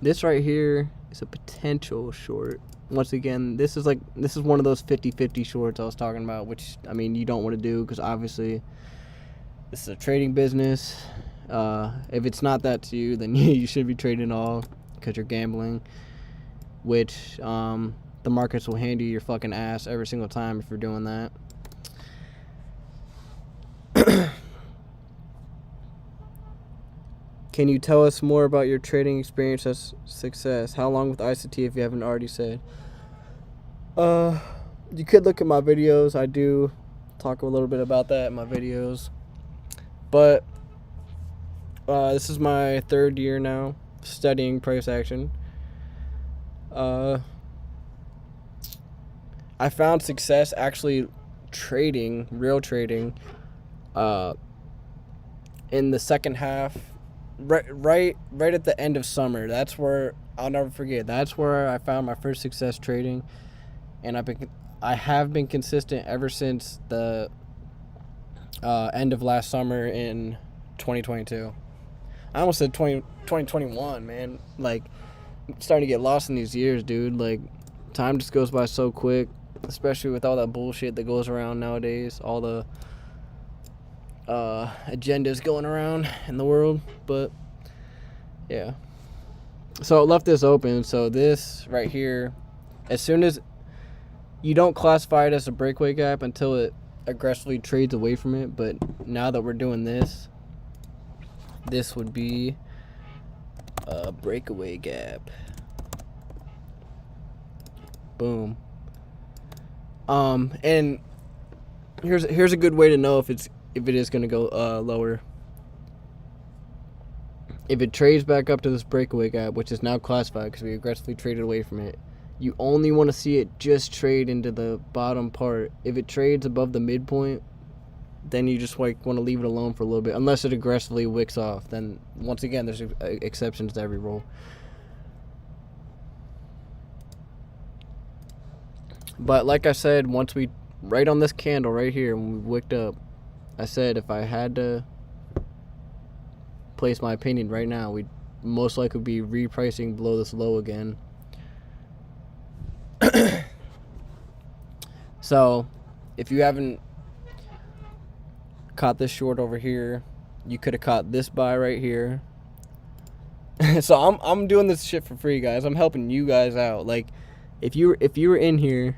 A: This right here is a potential short. Once again, this is one of those 50-50 shorts I was talking about, which, I mean, you don't want to do because obviously this is a trading business. If it's not that to you, then you should be trading all because you're gambling, which the markets will hand you your fucking ass every single time if you're doing that. Can you tell us more about your trading experience as success? How long with ICT if you haven't already said? You could look at my videos. I do talk a little bit about that in my videos. But this is my third year now studying price action. I found success actually trading, real trading, in the second half. Right at the end of summer. That's where I'll never forget. That's where I found my first success trading, and I have been consistent ever since the end of last summer in 2022. I almost said 2021, man. Like, I'm starting to get lost in these years, dude. Like, time just goes by so quick, especially with all that bullshit that goes around nowadays. All the agendas going around in the world. But yeah, so I left this open. So this right here, as soon as you don't classify it as a breakaway gap until it aggressively trades away from it, but now that we're doing this would be a breakaway gap. Boom. And here's a good way to know if it is going to go lower. If it trades back up to this breakaway gap, which is now classified because we aggressively traded away from it, you only want to see it just trade into the bottom part. If it trades above the midpoint, then you just want to leave it alone for a little bit, unless it aggressively wicks off. Then once again, there's exceptions to every rule. But like I said, once we right on this candle right here, when we wicked up, I said if I had to place my opinion right now, we'd most likely be repricing below this low again. So if you haven't caught this short over here, you could have caught this buy right here. So I'm doing this shit for free, guys. I'm helping you guys out. Like, if you were in here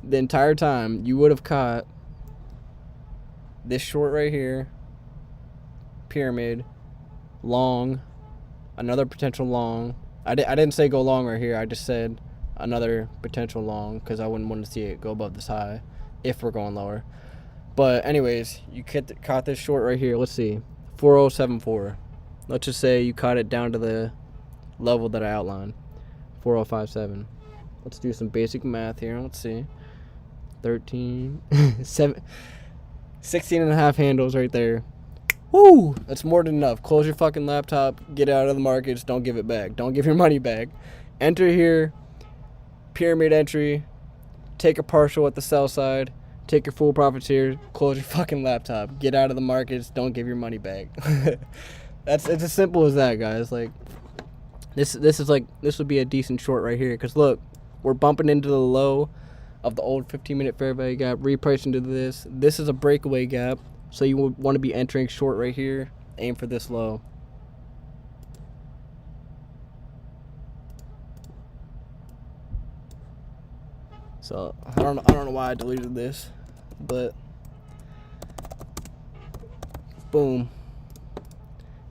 A: the entire time, you would have caught this short right here, pyramid, long, another potential long. I didn't say go long right here. I just said another potential long because I wouldn't want to see it go above this high if we're going lower. But anyways, you caught this short right here. Let's see, 4074. Let's just say you caught it down to the level that I outlined, 4057. Let's do some basic math here. Let's see, 13, 7, 16 and a half handles right there. Woo! That's more than enough. Close your fucking laptop. Get out of the markets. Don't give it back. Don't give your money back. Enter here. Pyramid entry. Take a partial at the sell side. Take your full profits here. Close your fucking laptop. Get out of the markets. Don't give your money back. It's as simple as that, guys. Like this would be a decent short right here. Cause look, we're bumping into the low of the old 15-minute fair value gap. Repricing to this. This is a breakaway gap. So you would want to be entering short right here. Aim for this low. So I don't know why I deleted this, but boom.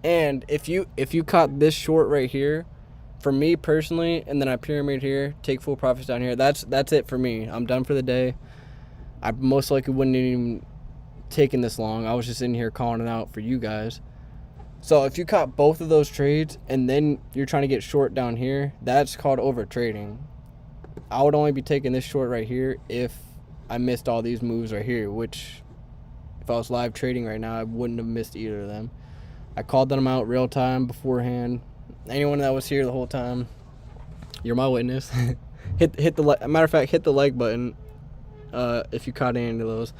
A: And if you caught this short right here, for me personally, and then I pyramid here, take full profits down here. That's it for me. I'm done for the day. I most likely wouldn't even taking this long. I was just in here calling it out for you guys. So if you caught both of those trades and then you're trying to get short down here, that's called over trading. I would only be taking this short right here if I missed all these moves right here, which if I was live trading right now, I wouldn't have missed either of them. I called them out real time beforehand. Anyone that was here the whole time, you're my witness. hit the matter of fact, hit the like button if you caught any of those.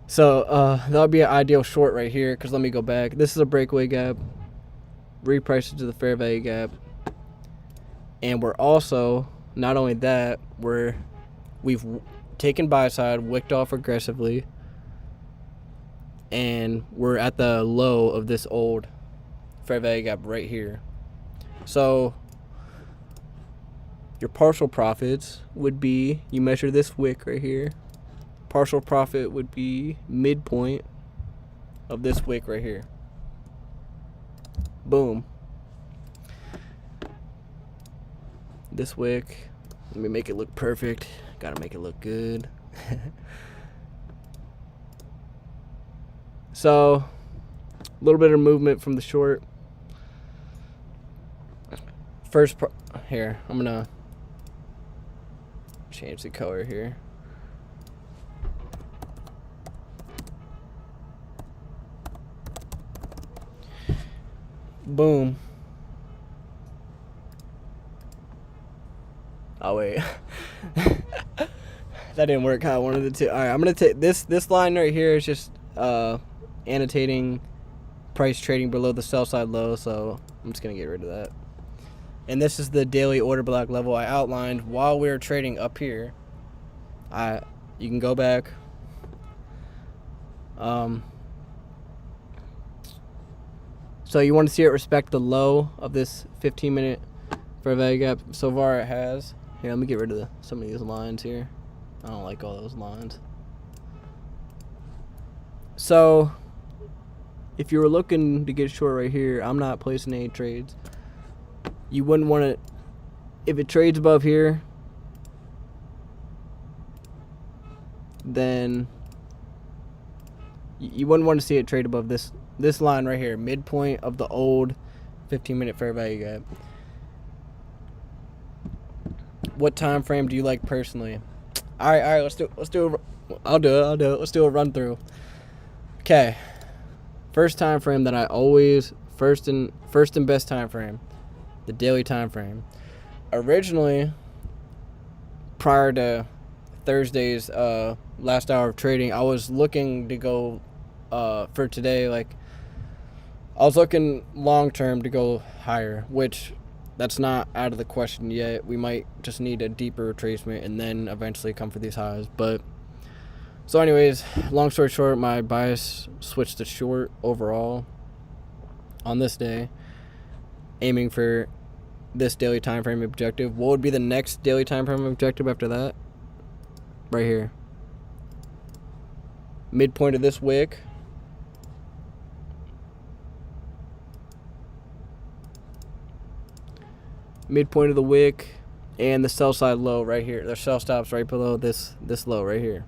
A: So that would be an ideal short right here, because let me go back. This is a breakaway gap. Reprice it to the fair value gap. And we're also, not only that, we've taken buy side, wicked off aggressively, and we're at the low of this old fair value gap right here. So your partial profits would be, you measure this wick right here. Partial profit would be midpoint of this wick right here. Boom. This wick, let me make it look perfect. Gotta make it look good. So, a little bit of movement from the short. Here, I'm gonna change the color here. Boom. Oh wait. That didn't work how I wanted it to. Alright, I'm gonna take this line right here is just annotating price trading below the sell side low, so I'm just gonna get rid of that. And this is the daily order block level I outlined while we were trading up here. You can go back. So you want to see it respect the low of this 15-minute fair value gap. So far it has. Here, let me get rid of some of these lines here. I don't like all those lines. So if you were looking to get short right here, I'm not placing any trades. You wouldn't want to, if it trades above here, then you wouldn't want to see it trade above this line right here, midpoint of the old 15-minute fair value gap. What time frame do you like personally? All right, let's do I'll do it. Let's do a run through. Okay. First time frame that I always first and best time frame, the daily time frame. Originally, prior to Thursday's last hour of trading, I was looking to go for today, like I was looking long term to go higher, which that's not out of the question yet. We might just need a deeper retracement and then eventually come for these highs. But so anyways, long story short, my bias switched to short overall on this day, aiming for this daily time frame objective. What would be the next daily time frame objective after that? Right here. Midpoint of this wick. Midpoint of the wick and the sell side low right here. The sell stops right below this low right here.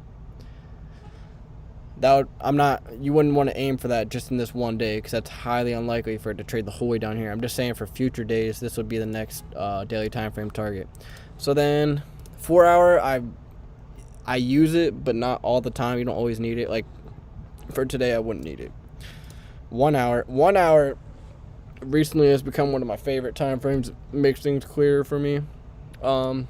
A: you wouldn't want to aim for that just in this one day, because that's highly unlikely for it to trade the whole way down here. I'm just saying for future days, this would be the next daily time frame target. So then 4 hour, I use it, but not all the time. You don't always need it. Like for today, I wouldn't need it. 1 hour recently has become one of my favorite time frames. It makes things clearer for me. I'll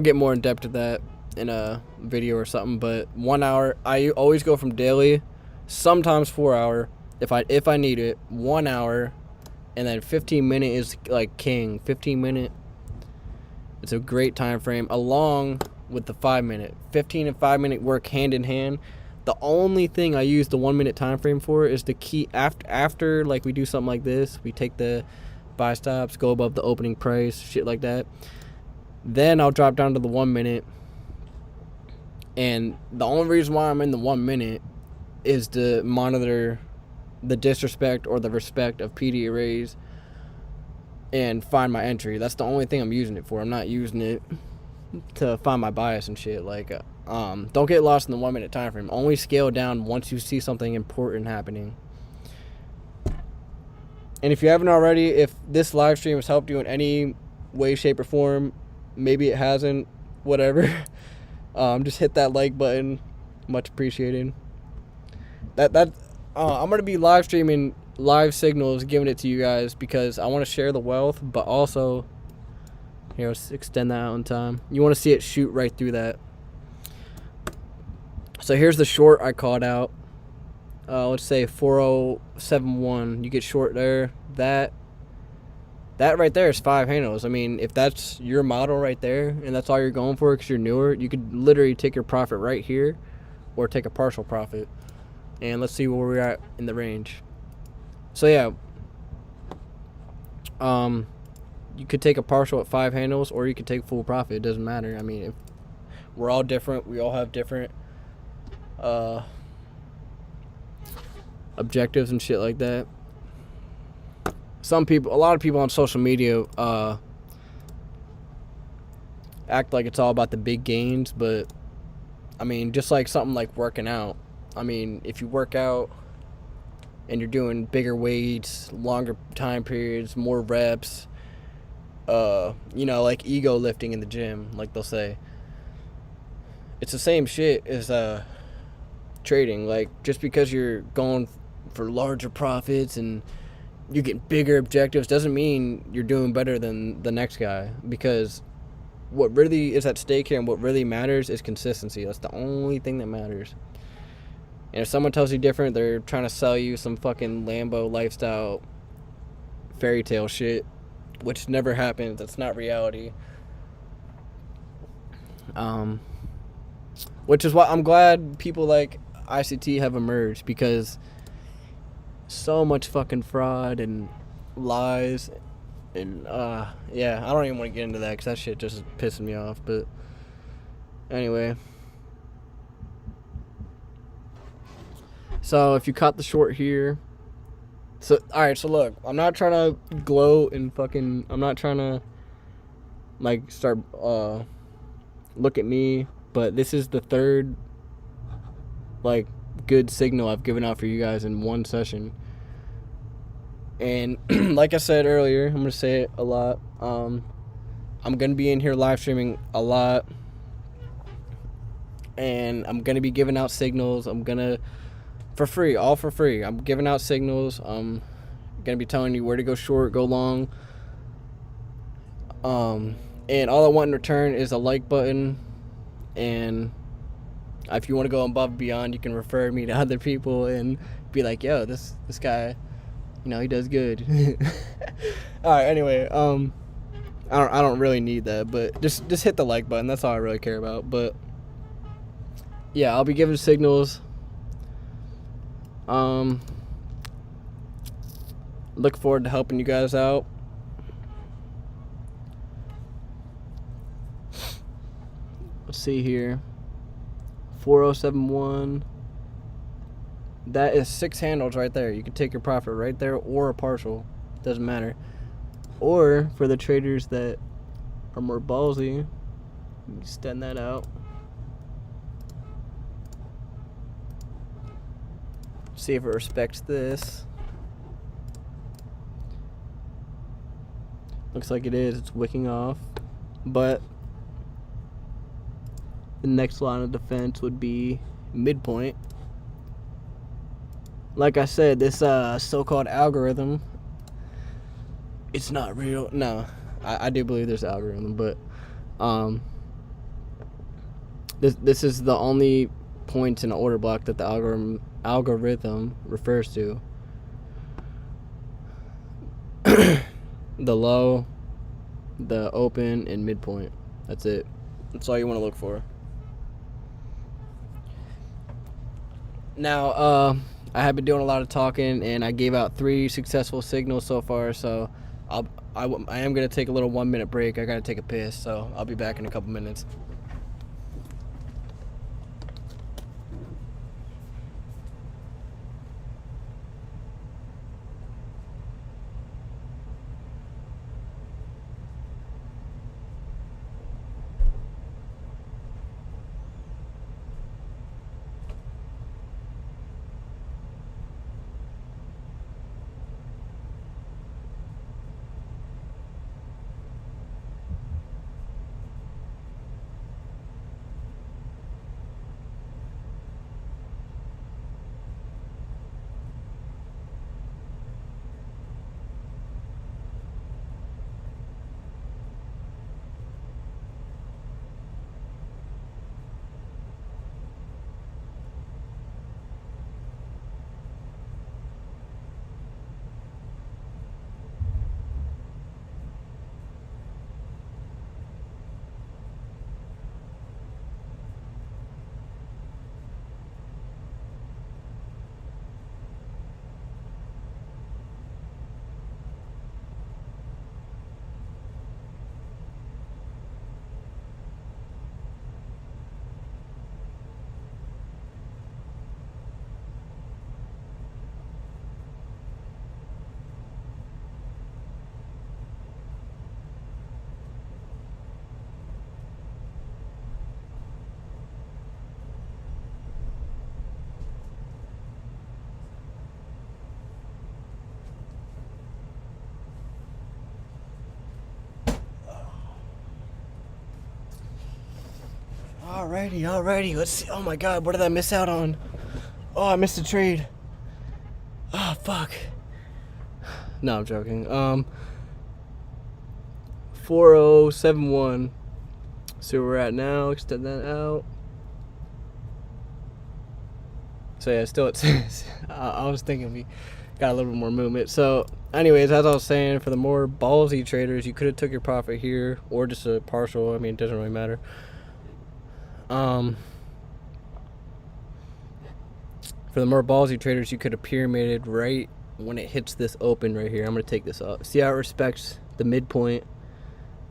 A: get more in depth to that in a video or something, but 1 hour, I always go from daily, sometimes 4 hour if I need it, 1 hour, and then 15-minute is like king. 15-minute, it's a great time frame, along with the 5-minute. 15 and 5-minute work hand in hand. The only thing I use the 1 minute time frame for is the key after like we do something like this, we take the buy stops, go above the opening price, shit like that. Then I'll drop down to the 1 minute. And the only reason why I'm in the 1 minute is to monitor the disrespect or the respect of PD arrays and find my entry. That's the only thing I'm using it for. I'm not using it to find my bias and shit. Like, don't get lost in the 1 minute time frame. Only scale down once you see something important happening. And if you haven't already, if this live stream has helped you in any way, shape, or form, maybe it hasn't, whatever. Just hit that like button, much appreciated. I'm gonna be live streaming live signals, giving it to you guys because I want to share the wealth, but also, here, let's extend that out in time. You want to see it shoot right through that. So here's the short I called out. Let's say 4071. You get short there. That right there is 5 handles. I mean, if that's your model right there and that's all you're going for because you're newer, you could literally take your profit right here or take a partial profit. And let's see where we're at in the range. So yeah, you could take a partial at 5 handles or you could take full profit. It doesn't matter. I mean, if we're all different. We all have different objectives and shit like that. A lot of people on social media act like it's all about the big gains, but I mean, just like something like working out. I mean, if you work out and you're doing bigger weights, longer time periods, more reps, like ego lifting in the gym, like they'll say, it's the same shit as trading. Like, just because you're going for larger profits and you get bigger objectives doesn't mean you're doing better than the next guy, because what really is at stake here and what really matters is consistency. That's the only thing that matters. And if someone tells you different, they're trying to sell you some fucking Lambo lifestyle fairy tale shit, which never happens. That's not reality. Which is why I'm glad people like ICT have emerged, because so much fucking fraud and lies and yeah, I don't even want to get into that because that shit just is pissing me off. But anyway, so if you caught the short here, so alright, so look, I'm not trying to gloat and fucking, I'm not trying to like start look at me, but this is the third like good signal I've given out for you guys in one session. And like I said earlier, I'm gonna say it a lot, I'm gonna be in here live streaming a lot, and I'm gonna be giving out signals. I'm gonna, for free, all for free, I'm giving out signals. I'm gonna be telling you where to go short, go long, and all I want in return is a like button. And if you want to go above and beyond, you can refer me to other people and be like, yo, this guy, he does good. All right, anyway, I don't really need that, but just hit the like button. That's all I really care about. But yeah, I'll be giving signals. Look forward to helping you guys out. Let's see here. 4071. That is 6 handles right there. You can take your profit right there or a partial. Doesn't matter. Or for the traders that are more ballsy, extend that out. See if it respects this. Looks like it is. It's wicking off. But the next line of defense would be midpoint. Like I said, this so-called algorithm, it's not real. No, I do believe there's an algorithm, but this is the only points in the order block that the algorithm refers to. The low, the open, and midpoint. That's it. That's all you want to look for. Now, I have been doing a lot of talking, and I gave out 3 successful signals so far, so I am going to take a little 1-minute break. I got to take a piss, so I'll be back in a couple minutes. Alrighty. Let's see. Oh my God, what did I miss out on? Oh, I missed a trade. Oh, fuck. No, I'm joking. 4071. So we're at now. Extend that out. So yeah, still it says. I was thinking we got a little bit more movement. So, anyways, as I was saying, for the more ballsy traders, you could have took your profit here or just a partial. I mean, it doesn't really matter. For the more ballsy traders, you could have pyramided right when it hits this open right here. I'm going to take this up. See how it respects the midpoint?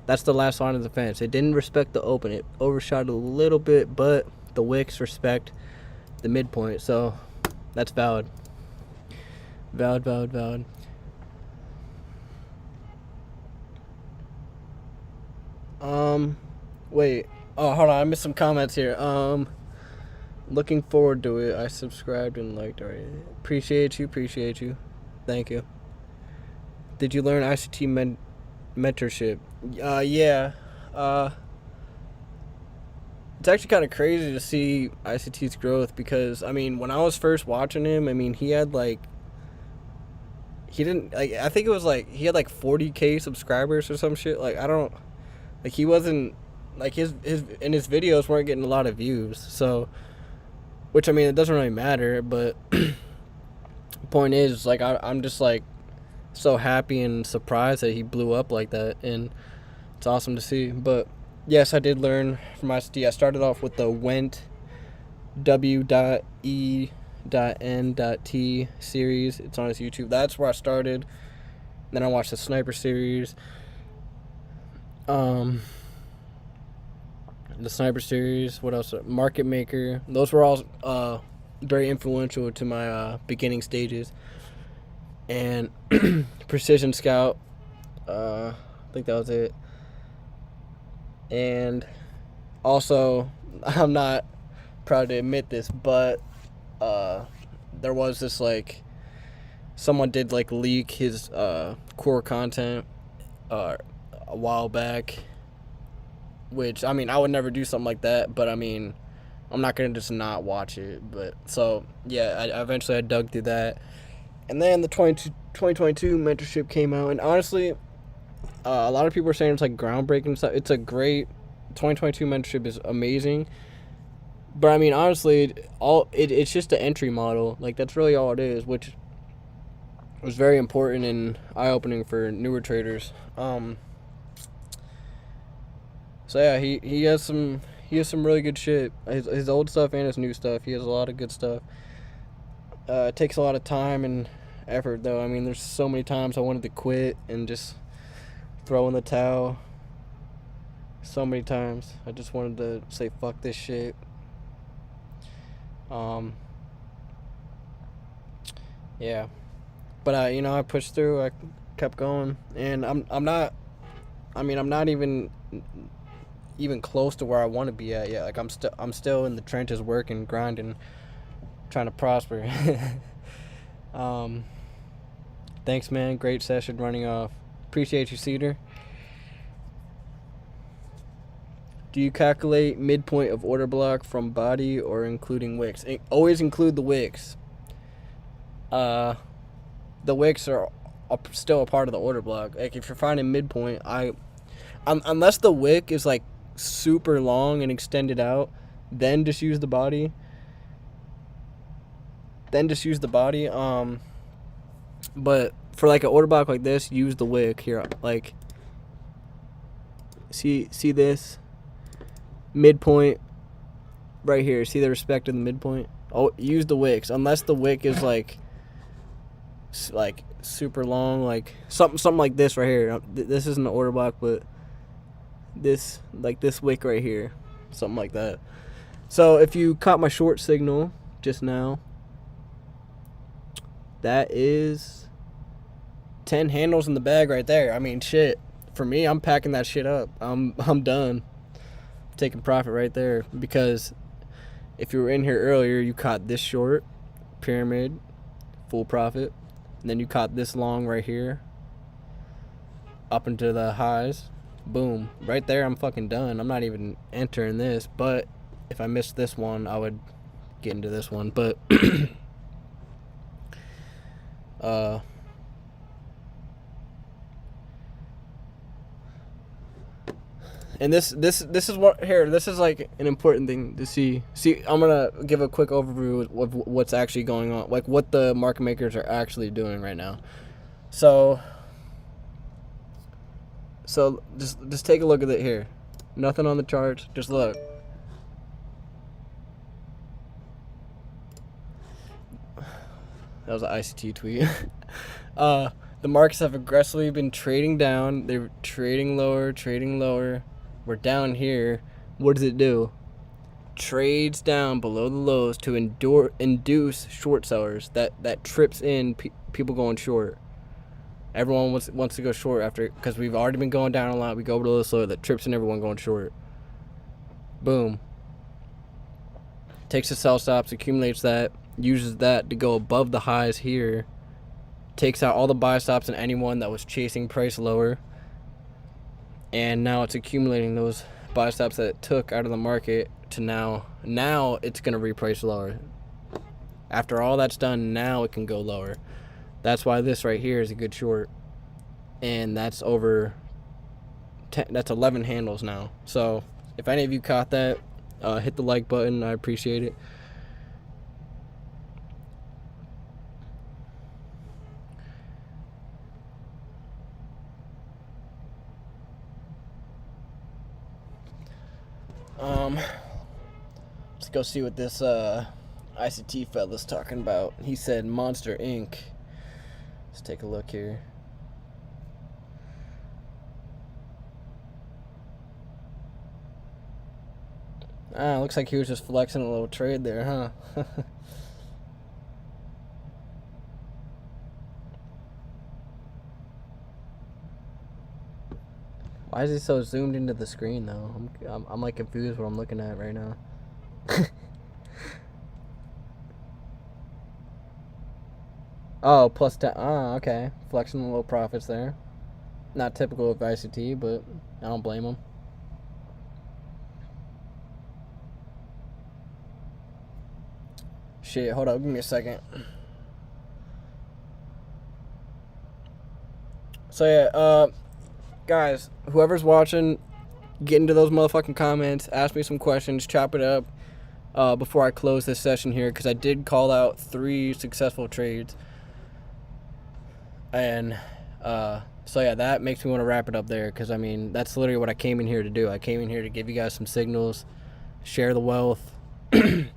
A: That's the last line of defense. It didn't respect the open. It overshot a little bit, but the wicks respect the midpoint. So that's valid. Valid. Wait. Oh, hold on. I missed some comments here. Looking forward to it. I subscribed and liked already. Appreciate you. Thank you. Did you learn ICT mentorship? Yeah. It's actually kind of crazy to see ICT's growth because, I mean, when I was first watching him, I mean, he had like, he didn't, like, I think it was like, he had like 40K subscribers or some shit. Like, I don't, like, he wasn't, like, his videos weren't getting a lot of views. So, which, I mean, it doesn't really matter, but the point is, like, I'm just, like, so happy and surprised that he blew up like that, and it's awesome to see. But, yes, I did learn from ICT. I started off with the Went W.E.N.T series. It's on his YouTube. That's where I started. Then I watched the Sniper series. The Sniper series, what else? Market Maker. Those were all very influential to my beginning stages. And Precision Scout, I think that was it. And also, I'm not proud to admit this, but the there was this like someone did like leak his core content a while back, which I mean I would never do something like that, but I mean I'm not gonna just not watch it. But so yeah, I eventually dug through that, and then the 2022 mentorship came out, and honestly, a lot of people are saying it's like groundbreaking stuff. It's a great 2022 mentorship is amazing, but I mean honestly, it's just an entry model. Like that's really all it is, which was very important and eye-opening for newer traders. So yeah, he has some really good shit. His old stuff and his new stuff. He has a lot of good stuff. It takes a lot of time and effort though. I mean, there's so many times I wanted to quit and just throw in the towel. So many times I just wanted to say fuck this shit. Yeah. But I pushed through. I kept going, and I'm not even close to where I want to be at yet. Like I'm still in the trenches, working, grinding, trying to prosper. Thanks, man. Great session running off. Appreciate you, Cedar. Do you calculate midpoint of order block from body or including wicks? Always include the wicks. The wicks are still a part of the order block. Like if you're finding midpoint, unless the wick is like super long and extended out, then just use the body. But for like an order block like this, use the wick here. Like see this midpoint right here. See the respect of the midpoint? Oh, use the wicks unless the wick is like super long, like something like this right here. This isn't an order block, but this wick right here, something like that. So if you caught my short signal just now, that is 10 handles in the bag right there. I mean, shit. For me, I'm packing that shit up. I'm done. Taking profit right there, because if you were in here earlier, you caught this short pyramid, full profit. And then you caught this long right here, up into the highs. Boom. Right there, I'm fucking done. I'm not even entering this. But if I missed this one, I would get into this one. But, and this is what, here, this is like an important thing to see. I'm going to give a quick overview of what's actually going on, like what the market makers are actually doing right now. So just take a look at it here. Nothing on the charts, just look. That was an ICT tweet. The markets have aggressively been trading down. They're trading lower. We're down here. What does it do? Trades down below the lows to induce short sellers. That trips in people going short. Everyone wants to go short after, because we've already been going down a lot. We go below the low, that trips in everyone going short. Boom. Takes the sell stops, accumulates that, uses that to go above the highs here. Takes out all the buy stops and anyone that was chasing price lower. And now it's accumulating those buy stops that it took out of the market to now it's going to reprice lower. After all that's done, now it can go lower. That's why this right here is a good short. And that's over 10, that's 11 handles now. So if any of you caught that, hit the like button. I appreciate it. Let's go see what this ICT fella's talking about. He said Monster Inc. Let's take a look here. Looks like he was just flexing a little trade there, huh? Why is he so zoomed into the screen though? I'm like confused what I'm looking at right now. Oh, plus 10. Oh, okay. Flexing the low profits there. Not typical of ICT, but I don't blame them. Shit, hold up. Give me a second. So, yeah, guys, whoever's watching, get into those motherfucking comments. Ask me some questions. Chop it up before I close this session here, because I did call out 3 successful trades. And so yeah, that makes me want to wrap it up there, because I mean, that's literally what I came in here to do. I came in here to give you guys some signals, share the wealth. I'm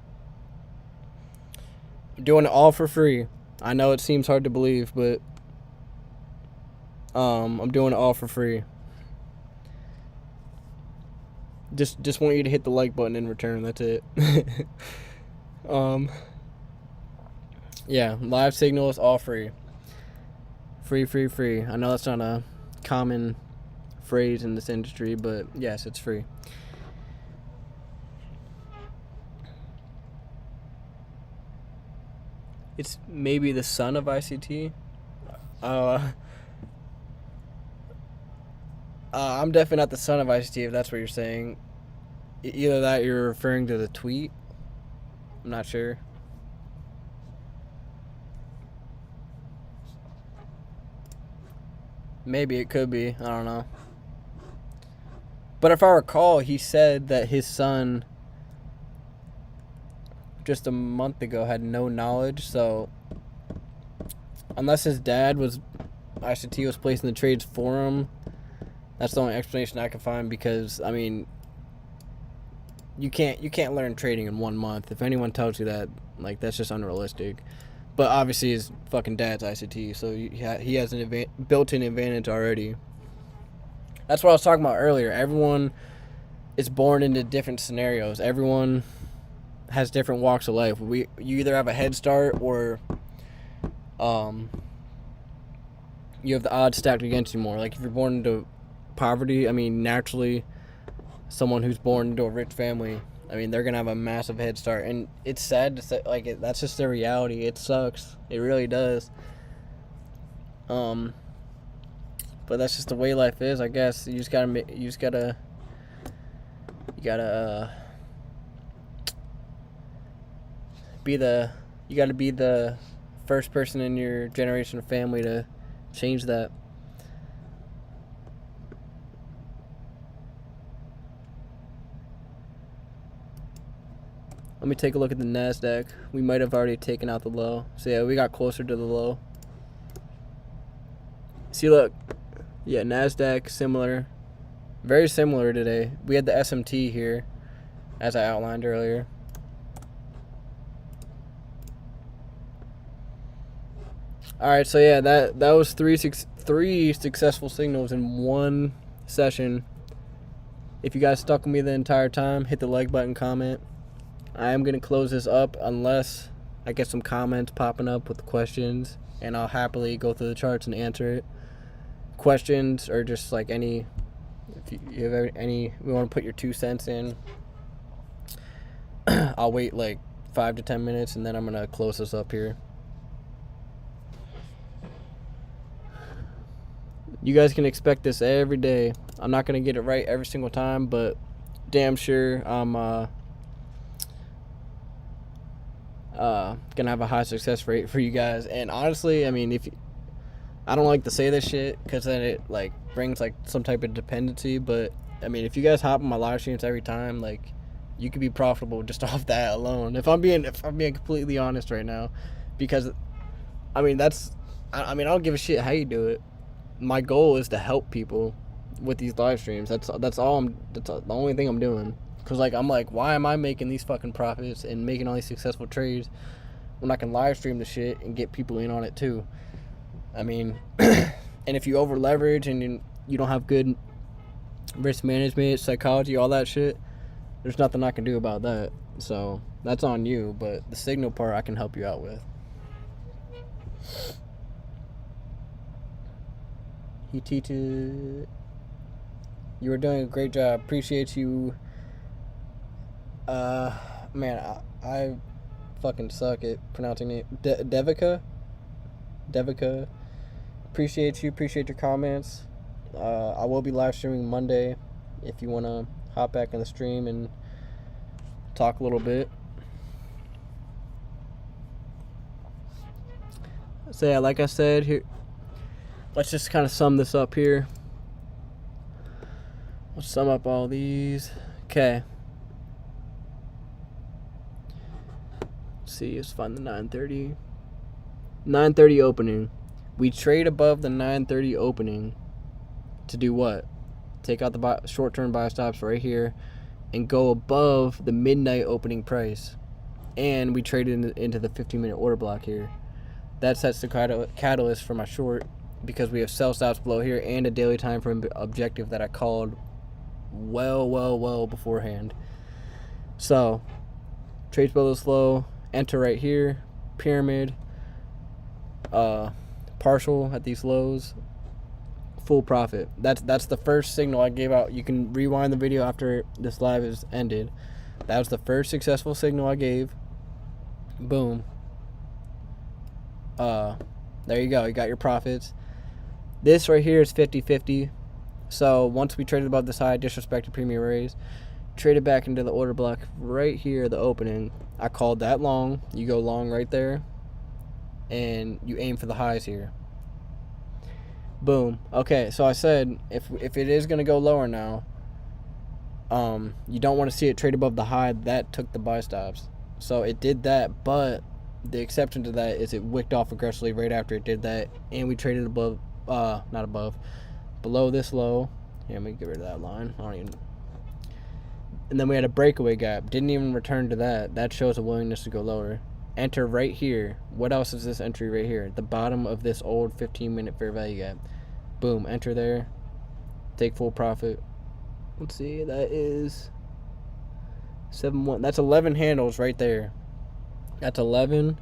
A: doing it all for free. I know it seems hard to believe, but I'm doing it all for free. Just want you to hit the like button in return. That's it. Yeah, live signals, all free. Free. I know that's not a common phrase in this industry, but yes, it's free. It's maybe the son of ICT. I'm definitely not the son of ICT, if that's what you're saying. Either that, you're referring to the tweet. I'm not sure. Maybe it could be. I don't know. But if I recall, he said that his son just a month ago had no knowledge. So unless his dad was ICT was placing the trades for him, that's the only explanation I can find. Because I mean, you can't learn trading in 1 month. If anyone tells you that, like, that's just unrealistic. But obviously his fucking dad's ICT, so he has an built-in advantage already. That's what I was talking about earlier. Everyone is born into different scenarios. Everyone has different walks of life. You either have a head start, or you have the odds stacked against you more. Like, if you're born into poverty, I mean, naturally, someone who's born into a rich family, I mean, they're going to have a massive head start. And it's sad to say, like, that's just the reality. It sucks. It really does. But that's just the way life is, I guess. You gotta be the first person in your generation of family to change that. Let me take a look at the NASDAQ. We might have already taken out the low. So yeah, we got closer to the low. See, look. Yeah, NASDAQ, similar. Very similar today. We had the SMT here, as I outlined earlier. Alright, so yeah, that was three successful signals in one session. If you guys stuck with me the entire time, hit the like button, comment. I am going to close this up unless I get some comments popping up with questions, and I'll happily go through the charts and answer it. Questions, or just like if you have any, we want to put your 2 cents in, I'll wait like 5 to 10 minutes, and then I'm going to close this up here. You guys can expect this every day. I'm not going to get it right every single time, but damn sure I'm gonna have a high success rate for you guys. And honestly, I mean, I don't like to say this shit, because then it like brings like some type of dependency, but I mean, if you guys hop on my live streams every time, like, you could be profitable just off that alone, if I'm being completely honest right now. Because I mean, I don't give a shit how you do it. My goal is to help people with these live streams. That's the only thing I'm doing. Because, like, I'm like, why am I making these fucking profits and making all these successful trades when I can live stream the shit and get people in on it too? I mean, and if you over leverage and you don't have good risk management, psychology, all that shit, there's nothing I can do about that. So that's on you. But the signal part I can help you out with. He teaches. You were doing a great job. Appreciate you. Man, I fucking suck at pronouncing it. Devika? Devika, appreciate you. Appreciate your comments. I will be live streaming Monday if you want to hop back in the stream and talk a little bit. So yeah, like I said, here, let's just kind of sum this up here. Let's sum up all these. Okay. Let's see, let's find the 9:30. 9:30 opening. We trade above the 9:30 opening to do what? Take out the short-term buy stops right here and go above the midnight opening price. And we traded into the 15-minute order block here. That sets the catalyst for my short because we have sell stops below here and a daily time frame objective that I called well beforehand. So, trades below the slow, enter right here, pyramid, partial at these lows, full profit. That's the first signal I gave out. You can rewind the video after this live is ended. That was the first successful signal I gave. Boom. There you go. You got your profits. This right here is 50-50. So once we traded above this high, disrespected premium raise, traded back into the order block right here, the opening. I called that long. You go long right there, and you aim for the highs here. Boom. Okay, so I said if it is gonna go lower now, you don't want to see it trade above the high that took the buy stops. So it did that, but the exception to that is it wicked off aggressively right after it did that, and we traded above, not above, below this low. Yeah, let me get rid of that line. I don't even. And then we had a breakaway gap. Didn't even return to that. That shows a willingness to go lower. Enter right here. What else is this entry right here? The bottom of this old 15-minute fair value gap. Boom. Enter there. Take full profit. Let's see. That is 7-1. That's 11 handles right there. That's 11.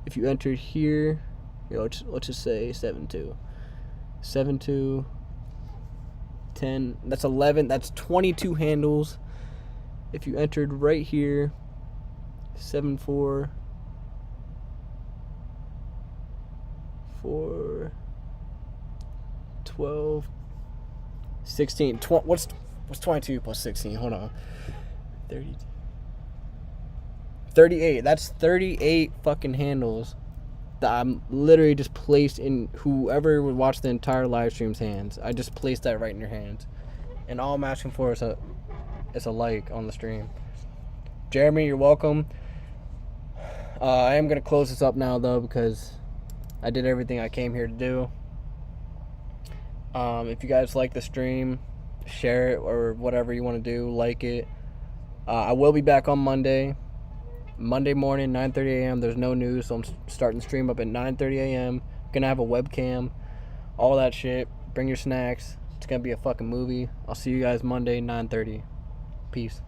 A: If you enter here, let's just say 7-2. 7-2. 10. That's 11. That's 22 handles. If you entered right here, 7-4. 4, 12, 16. What's 22 plus 16? Hold on. 30. 38. That's 38 fucking handles that I'm literally just placed in whoever would watch the entire live stream's hands. I just placed that right in your hands. And all I'm asking for is a like on the stream. Jeremy, you're welcome. I am going to close this up now, though, because I did everything I came here to do. If you guys like the stream, share it or whatever you want to do. Like it. I will be back on Monday morning, 9:30 a.m. There's no news, so I'm starting the stream up at 9:30 a.m. Gonna have a webcam, all that shit. Bring your snacks. It's gonna be a fucking movie. I'll see you guys Monday, 9:30. Peace.